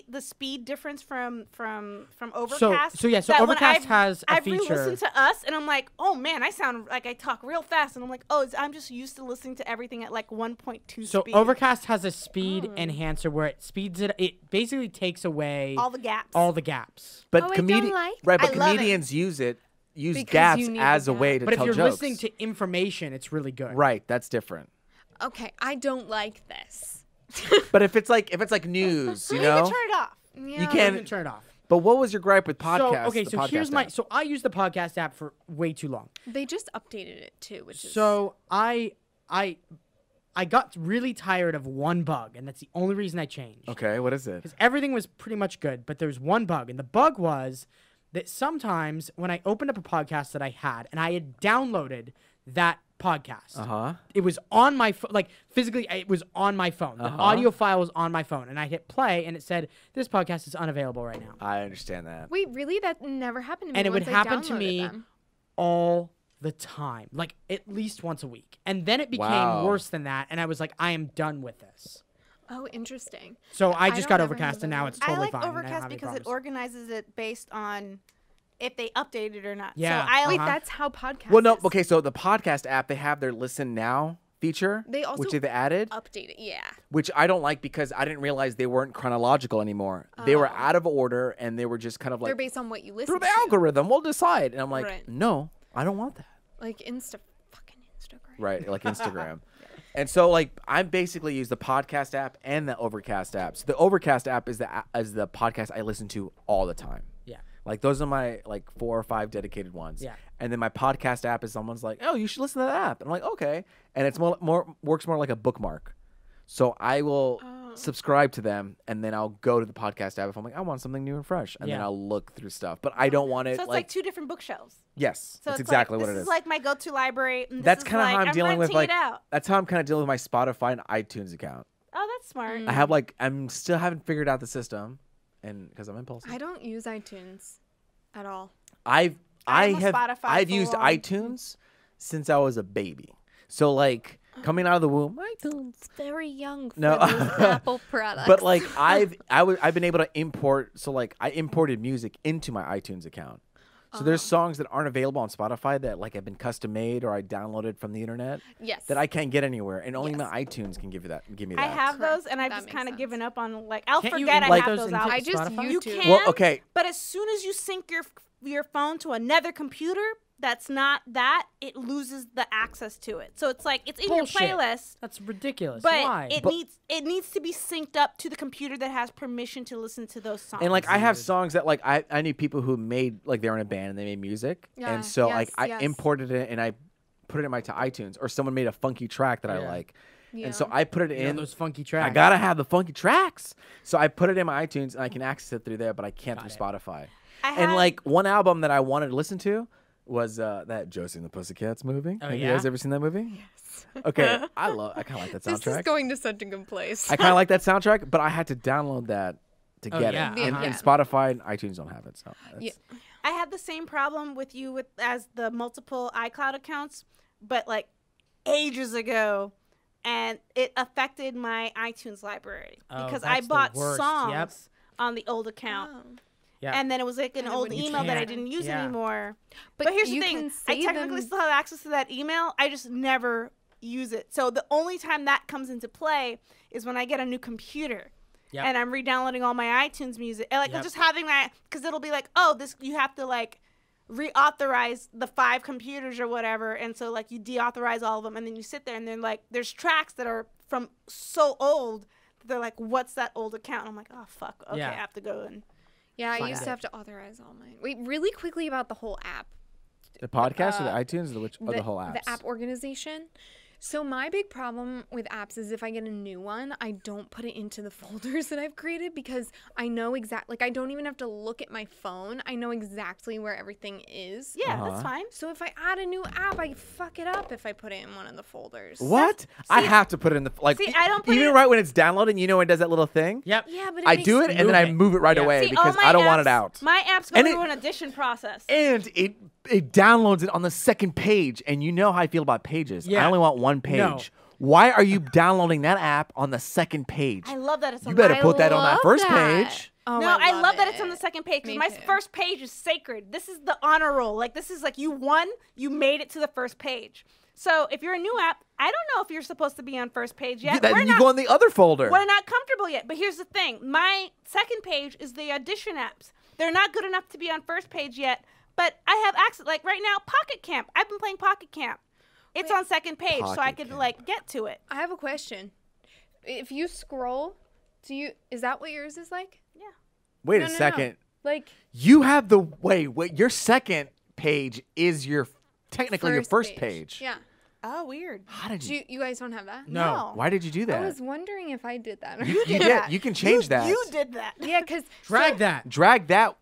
the speed difference from Overcast. So that when Overcast has a I've feature. re-listened to us, and I'm like, oh man, I sound like I talk real fast, and I'm like, oh, I'm just used to listening to everything at like 1.2 So speed. Overcast has a speed enhancer where it speeds it. It basically takes away all the gaps. all the gaps. But Oh, I don't like right? But I love it. comedians use Because gaps you need as the a way gap. to But if tell you're jokes. listening to information, it's really good. Right, that's different. Okay, I don't like this. But if it's like news, you You know. can turn it off. Yeah. You You can't- can turn it off. But what was your gripe with podcasts? So okay, the so podcast here's my. app? So I use the podcast app for way too long. They just updated it too, which is So I got really tired of one bug, and that's the only reason I changed. Okay, what is it? Because everything was pretty much good, but there's one bug, and the bug was that sometimes when I opened up a podcast that I had, and I had downloaded that podcast, it was on my phone, like physically, it was on my phone. The audio file was on my phone, and I hit play, and it said, "This podcast is unavailable right now." I understand that. Wait, really? That never happened to me. And it would once I happen to downloaded me them. all the time, like at least once a week, and then it became Wow. worse than that, and I was like, I am done with this. Oh, interesting. So I just don't got ever Overcast, have and now that. it's totally I like fine. and I don't Overcast have any because it problems. organizes it based on if they update it or not. Yeah. So I Wait, Uh-huh. that's how podcast. Well, no. is. Okay, so the podcast app, they have their listen now feature, They also which they've added, update it. Yeah. which I don't like because I didn't realize they weren't chronological anymore. They were out of order, and they were just kind of They're like based on what you listen through the to. algorithm. We'll decide, and I'm like, Right. no, I don't want that. Like fucking Instagram. Right, like Instagram. And so, like, I basically use the podcast app and the Overcast app. So the Overcast app is the podcast I listen to all the time. Yeah. Like those are my like 4 or 5 dedicated ones. Yeah. And then my podcast app is someone's like, oh, you should listen to that app. And I'm like, okay. And it's more works more like a bookmark. So I will subscribe to them, and then I'll go to the podcast app if I'm like, I want something new and fresh, and then Yeah. I'll look through stuff. But I don't want it So it's like 2 different bookshelves. yes, So that's it's exactly like, what it this is. is like my go-to library. And this That's is kind of like, how I'm dealing with renting like. it out. That's how I'm kind of dealing with my Spotify and iTunes account. Oh, that's smart. I have like I'm still haven't figured out the system, and because I'm impulsive. I don't use iTunes at all. I'm a Spotify I've used full-on. iTunes since I was a baby. So like coming out of the womb, iTunes. It's very young for No. those Apple products. But like I've been able to import. So like I imported music into my iTunes account. So there's songs that aren't available on Spotify that like have been custom made or I downloaded from the internet yes. that I can't get anywhere, and only Yes. my iTunes can give me that. I have Correct. those, and I've That just makes kind of sense. given up on like I'll Can't you forget I import have those those into out. I just Spotify? You YouTube. can, Well, okay. but as soon as you sync your phone to another computer that's not that, it loses the access to it. So it's like it's in Bullshit. your playlist, That's ridiculous. but Why? it needs to be synced up to the computer that has permission to listen to those songs. And like I have songs that like I knew people who made like they were in a band and they made music, Yeah, and so like yes, I yes. imported it and I put it in to iTunes, or someone made a funky track that I Yeah. like, Yeah. and so I put it You know, in. those funky tracks. I gotta have the funky tracks, so I put it in my iTunes and I can access it through there, but I can't through Spotify. I And had- like one album that I wanted to listen to was that Josie and the Pussycats movie. Oh, Have you yeah? guys ever seen that movie? Yes. Okay, I kind of like that This is soundtrack. going to such a good place. I kind of like that soundtrack, but I had to download that to Oh, get yeah, it. And, uh-huh. and Spotify and iTunes don't have it. So that's, Yeah. I had the same problem with you with as the multiple iCloud accounts, but like ages ago, and it affected my iTunes library Oh, because I that's the bought worst. songs Yep. on the old account. Oh. Yeah. And then it was like an And then old when you email that I can't- didn't use yeah. anymore. But But here's the you thing: can I save technically them- still have access to that email. I just never use it. So the only time that comes into play is when I get a new computer. Yep. And I'm re-downloading all my iTunes music. And, like, Yep. just having that, because it'll be like, oh, this, you have to, like, reauthorize the 5 computers or whatever. And so, like, you deauthorize all of them. And then you sit there and then, like, there's tracks that are from so old that they're like, what's that old account? And I'm like, oh, fuck. Okay, Yeah. I have to go and. Yeah, I Find used it. to have to authorize all mine. Wait, really quickly about the whole app. The podcast or the iTunes or the whole apps? The app organization. So my big problem with apps is if I get a new one, I don't put it into the folders that I've created because I know exactly, like I don't even have to look at my phone. I know exactly where everything is. Yeah, that's fine. So if I add a new app, I fuck it up if I put it in one of the folders. What? I have to put it in the like. See, I don't put even it- right when it's downloading. You know, it does that little thing. Yep. Yeah, but I do it and then I move it right Yeah. away See, all because my I don't want it apps- out. My apps go And through it- an addition process. And it downloads it on the second page, and you know how I feel about pages. I Yeah. only want one page. No. Why are you downloading that app on the second page? I love that it's on You better the put that on that love first that. page. Oh, No, I love that it's on the it. second page because Me my too. first page is sacred. This is the honor roll. Like, this is like you won, you made it to the first page. So if you're a new app, I don't know if you're supposed to be on first page yet. Then you go in the other folder. We're not comfortable yet. But here's the thing. My second page is the audition apps. They're not good enough to be on first page yet, but I have access. Like right now, Pocket Camp. I've been playing Pocket Camp. It's on second page, so I Pocket could Camp. like get to it. I have a question. If you scroll, is that what yours is like? Yeah. Wait No, a no, no. second. Like You have the wait. Your second page is your technically your first page. Yeah. Oh, weird. How did Do you? you guys don't have that? No. Why did you do that? I was wondering if I did that. you did did. that. You can change that. You did that. Yeah, because Drag that. Drag that.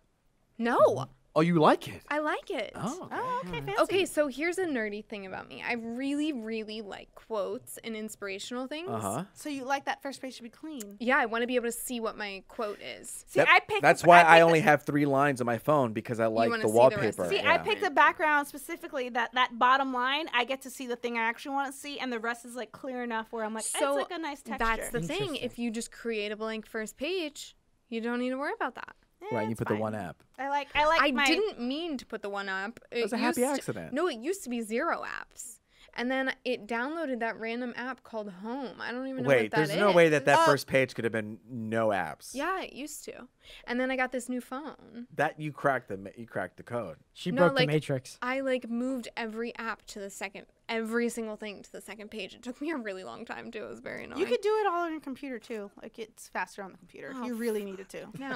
No, Oh, you like it? I like it. Oh. Oh, okay, fancy. Okay, so here's a nerdy thing about me. I really, really like quotes and inspirational things. Uh huh. So you like that first page to be clean. Yeah, I want to be able to see what my quote is. See, I picked. That's the- why picked I the- only have 3 lines on my phone because I like wanna the see the rest wallpaper. of See, it. I Yeah. picked a background specifically that bottom line. I get to see the thing I actually want to see, and the rest is like clear enough where I'm like, So it's like a nice texture. that's the thing. Interesting. If you just create a blank first page, you don't need to worry about that. Yeah, Right, you it's put the fine. one app. I like I my. didn't mean to put the one up. It was a happy used accident. No, it used to be 0 apps. And then it downloaded that random app called Home. I don't even know what Wait, that there's is. no way that Oh. first page could have been no apps. Yeah, it used to. And then I got this new phone. That you cracked the code. She No, broke like- the matrix. I like moved every app to the second, every single thing to the second page. It took me a really long time too. It was very annoying. You could do it all on your computer too. Like it's faster on the computer if Oh, you really needed to. Yeah.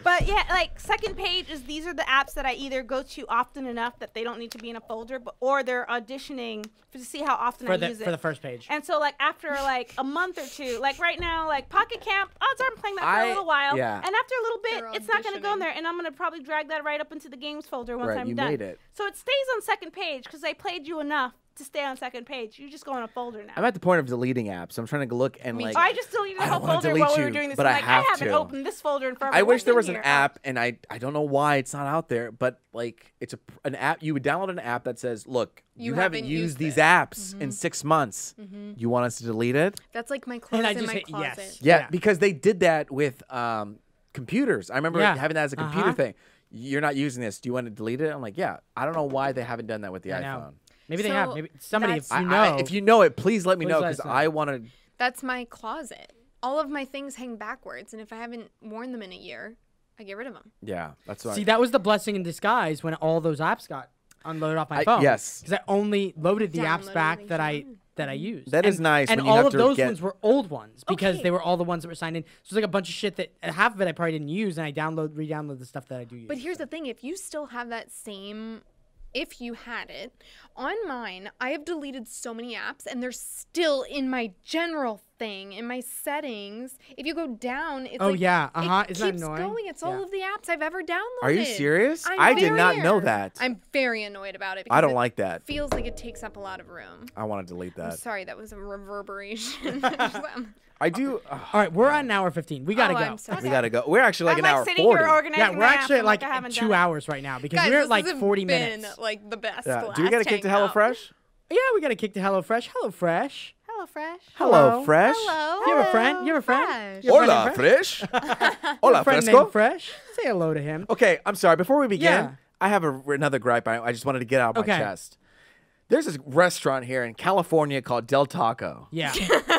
But yeah, like second page is these are the apps that I either go to often enough that they don't need to be in a folder, but or they're auditioning to see how often I use it. For the first page. And so like after like a month or two, like right now, like Pocket Camp, odds are I'm playing that for a little while. yeah. And after a little bit, They're it's not gonna go in auditioning. there, and I'm gonna probably drag that right up into the games folder once Right, I'm you done. made it. So it stays on second page because I played you enough to stay on second page. You just go in a folder now. I'm at the point of deleting apps. I'm trying to look and Me like. too. I just deleted the I whole don't wanna folder delete while we you, were doing this. but I'm I like, have I haven't to. opened this folder in forever. I wish What's there in was an here? app, and I don't know why it's not out there, but like it's an app. You would download an app that says, "Look, you haven't used these it. apps in 6 months. You want us to delete it?" That's like my clothes I in just my hit closet. yes. Yeah, Yeah. because they did that with computers. I remember Yeah. having that as a computer Uh-huh. thing. You're not using this. Do you want to delete it? I'm like, yeah. I don't know why they haven't done that with the I know. iPhone. Maybe they have. So Maybe somebody, if that's- you know. If you know it, please let me Please know let because us know. I want to. That's my closet. All of my things hang backwards, and if I haven't worn them in a year, I get rid of them. Yeah, that's what. See, that was the blessing in disguise when all those apps got unloaded off my I- phone. yes. Because I only loaded the apps Downloaded back and that I used. That is nice And when you all have of to those get- ones were old ones because Okay. they were all the ones that were signed in. So it's like a bunch of shit that half of it I probably didn't use, and I re-download the stuff that I do use. But here's the thing: if you still have that same, if you had it on mine, I have deleted so many apps, and they're still in my general thing in my settings. If you go down, it's Oh, like, yeah, uh-huh. it Isn't that keeps annoying? going. It's all Yeah. of the apps I've ever downloaded. Are you serious? I'm I did very- not know that. I'm very annoyed about it. I because don't it like that. Feels like it takes up a lot of room. I want to delete I'm that. sorry, that was a reverberation. I do. all right, we're on an hour 15. We gotta Oh, go. I'm so We gotta go. We're actually like I'm an like hour sitting 40. here organizing Yeah, we're my actually apps. at I'm like I haven't 2 done it. hours right now because Guys, we're this at like has 40 been, minutes. like the best. Yeah. Do we gotta kick to last HelloFresh? Yeah, we gotta kick to HelloFresh. HelloFresh. Hello, Fresh. Hello, Fresh. Hello. You have a friend? You have a friend? Fresh. You have a friend Hola, named Fresh. You Hola, have a friend Fresco. named Fresh. Say hello to him. Okay, I'm sorry. Before we begin, Yeah. I have another gripe I just wanted to get out of my Okay. chest. There's this restaurant here in California called Del Taco. Yeah.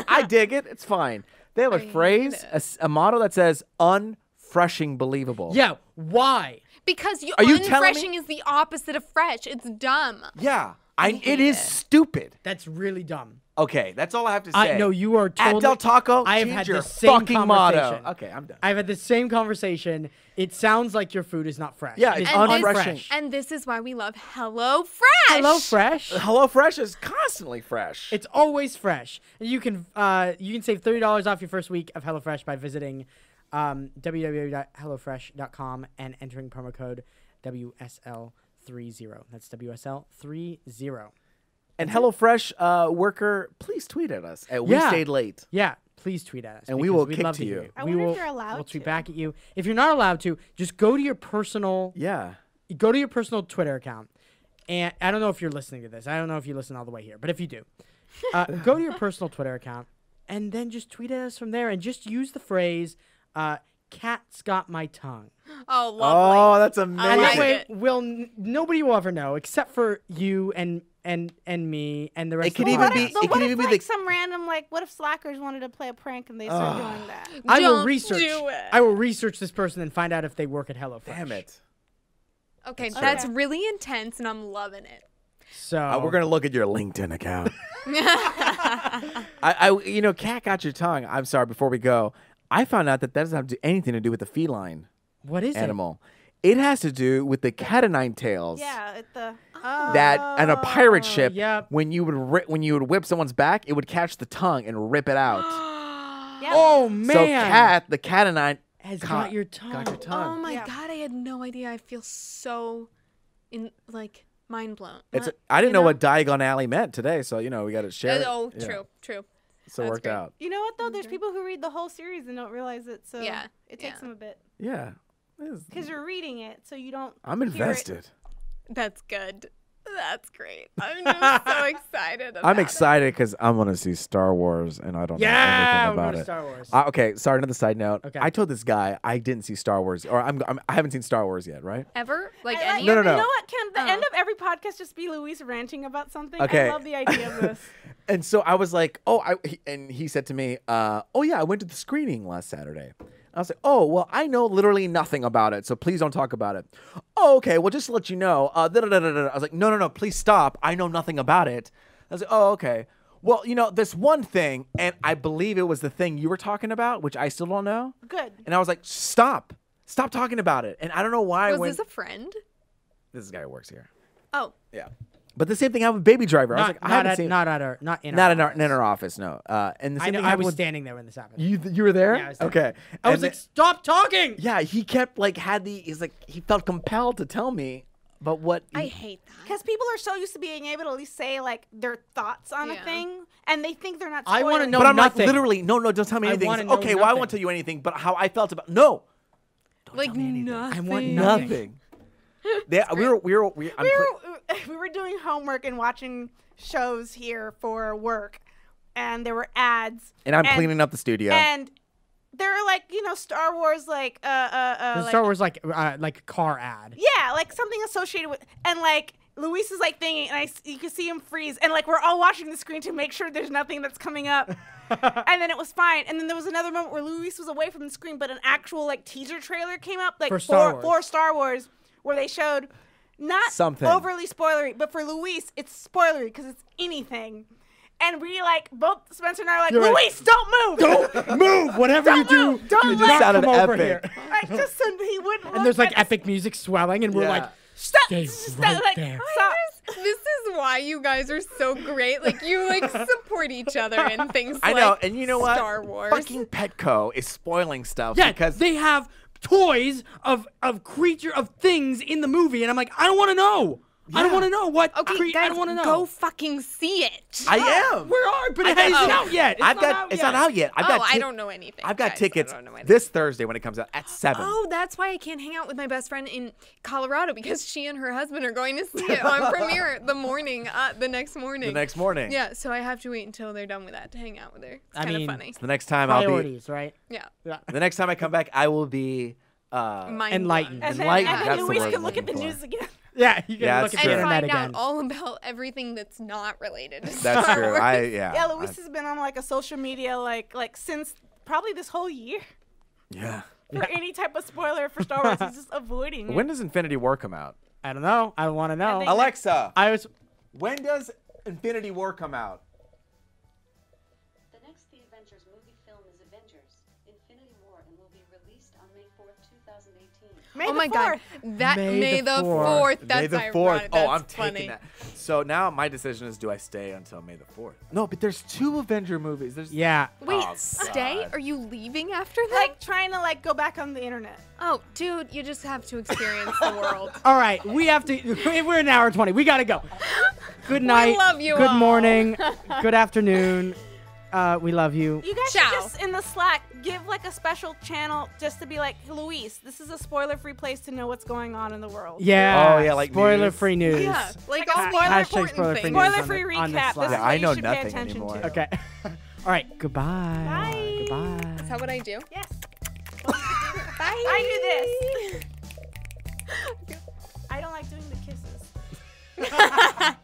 I dig it. It's fine. They have a phrase, a motto that says unfreshing believable. Yeah. Why? Because Are you telling unfreshing me- is the opposite of fresh. It's dumb. Yeah. hate It is it. stupid. That's really dumb. Okay, that's all I have to say. I know you are totally. At Del Taco, I have change had your the same fucking motto. conversation. Okay, I'm done. I've had the same conversation. It sounds like your food is not fresh. Yeah, It it's is unfresh. And this is why we love Hello Fresh. Hello Fresh. HelloFresh is constantly fresh. It's always fresh. And you can save $30 off your first week of HelloFresh by visiting www.hellofresh.com and entering promo code WSL30. That's WSL30. And HelloFresh worker, please tweet at us at We Stayed Late. Yeah, please tweet at us. And we because will we'd kick love to you. hear it. I We wonder if will- they're allowed We'll tweet to. back at you. If you're not allowed to, just go to your personal Yeah. Twitter account. And I don't know if you're listening to this. I don't know if you listen all the way here. But if you do, go to your personal Twitter account and then just tweet at us from there and just use the phrase, cat's got my tongue. Oh, lovely. Oh, that's And amazing. that way, it. nobody will ever know except for you and me and the rest It could of the even What be- if, podcast. but it what could if even be like the- some random what if slackers wanted to play a prank and they start doing that? I will Don't research. do it. I will research this person and find out if they work at HelloFresh. Damn it. Okay, That's that's right. really intense, and I'm loving it. So We're gonna look at your LinkedIn account. Cat got your tongue. I'm sorry. Before we go, I found out that doesn't have anything to do with the feline What is animal. It has to do with the cat o' nine tails. Yeah, at the That on a pirate ship, yep. when you would whip someone's back, it would catch the tongue and rip it out. Yeah. Oh man! So the cat o' nine has ca- got your tongue. got your Oh tongue. my Yeah. god, I had no idea. I feel so mind blown. I didn't you know know? what Diagon Alley meant today, so we got to share. it. Oh, Yeah. true. So it That's worked great. out. You know what though? There's people who read the whole series and don't realize it. So Yeah, it takes yeah. them a bit Yeah. It is- because you're reading it, so you don't. I'm hear it. invested. That's good. That's great. I'm just so excited about I'm it. excited because I'm gonna see Star Wars and I don't know Yeah, anything we're about going to it. Star Wars. Okay, sorry. Another side note. Okay. I told this guy I didn't see Star Wars, or I haven't seen Star Wars yet, right? Ever? Like I any No, of no, it? no. You know what? Can the Oh. end of every podcast just be Luis ranting about something? Okay. I love the idea of this. And so I was like, and he said to me, oh yeah, I went to the screening last Saturday. I was like, oh, well, I know literally nothing about it, so please don't talk about it. Oh, okay, well, just to let you know, I was like, no, please stop. I know nothing about it. I was like, oh, okay. Well, this one thing, and I believe it was the thing you were talking about, which I still don't know. Good. And I was like, stop talking about it. And I don't know why. Was this a friend? This is a guy who works here. Oh, Yeah. But the same thing happened with Baby Driver. I was like, I haven't seen not in our in our office, no. And the I same know. thing I happened was with standing there when this happened. you were there? Yeah, I was there. Okay. I was And like, stop talking. yeah, he kept he felt compelled to tell me about what I hate that. Because people are so used to being able to at least say their thoughts on a Yeah. thing, and they think they're not. I wanna spoiling know But I'm nothing. like, literally, no, don't tell me I anything. wanna It's, know okay, well, I nothing. won't tell you anything, but how I felt about no. Like nothing. I want nothing. Nothing. We were we were doing homework and watching shows here for work, and there were ads. and I'm cleaning up the studio. And there are Star Wars The Star Wars like car ad. yeah, something associated with, and Luis is thinking, and you can see him freeze, and we're all watching the screen to make sure there's nothing that's coming up. And then it was fine. And then there was another moment where Luis was away from the screen, but an actual teaser trailer came up For Star Wars. for Star Wars, where they showed not Something. overly spoilery, but for Luis it's spoilery because it's anything. And we both Spencer and I are like, You're right. Luis, don't move. Don't move. Whatever you do, move. Don't do move. not Sounded come over epic. here. I just said he wouldn't. And there's look at epic music swelling, and we're Yeah. like, Stop! Stay Stop! right there. Stop! This is why you guys are so great. You support each other in things I know, and you know what? Star Wars. Fucking Petco is spoiling stuff yeah, because they have toys of things in the movie, and I'm like, I don't want to know. I don't want to know what. Okay, guys, I don't want to know. go fucking see it. I am. We are, but it I isn't got- out yet. It's not out yet. I've got I don't know anything. I've got guys. tickets I don't know anything. this Thursday when it comes out at 7. Oh, that's why I can't hang out with my best friend in Colorado because she and her husband are going to see it on premiere the next morning. The next morning. Yeah, so I have to wait until they're done with that to hang out with her. It's I kind of mean, funny. The next time Priorities, right? Yeah. the next time I come back, I will be Mind Enlightened. blown. And Enlightened, then that's the Luis word can I'm look at the looking for. news again. Yeah, you can Yeah, look it's at the And true. internet find out again. all about everything that's not related to That's Star true. Wars. Yeah, Luis has been on like a social media like since probably this whole year Yeah. for any type of spoiler for Star Wars. He's just avoiding it. When does Infinity War come out? I don't know. I want to know. think- Alexa, I was. when does Infinity War come out? The next The Avengers movie film is Avengers: Infinity War and will be released on May 4th, 2018. May Oh the my God, 4th. that May May the the 4th. 4th. That's May the 4th. ironic. Oh, I'm That's funny. taking that. So now my decision is, do I stay until May the 4th? No, but there's 2 Avenger movies. There's Yeah. Wait, Oh, stay? God. Are you leaving after that? Like trying to like go back on the internet. Oh, dude, you just have to experience the world. All right, we have to. We're an hour 20. We gotta go. Good night. love you Good all. morning. Good afternoon. We love you. You guys Ciao. should just in the Slack give like a special channel just to be like, Luis, this is a spoiler-free place to know what's going on in the world. Yeah. Oh, yeah, like spoiler-free news. Yeah, like Like a all the spoiler- important spoiler-free things. news. Spoiler-free on the recap. This Slack. is Yeah, what I you know should pay nothing attention anymore. to. Okay. All right. Goodbye. Bye. Goodbye. Is that what I do? Yes. Bye. I do this. I don't like doing the kisses.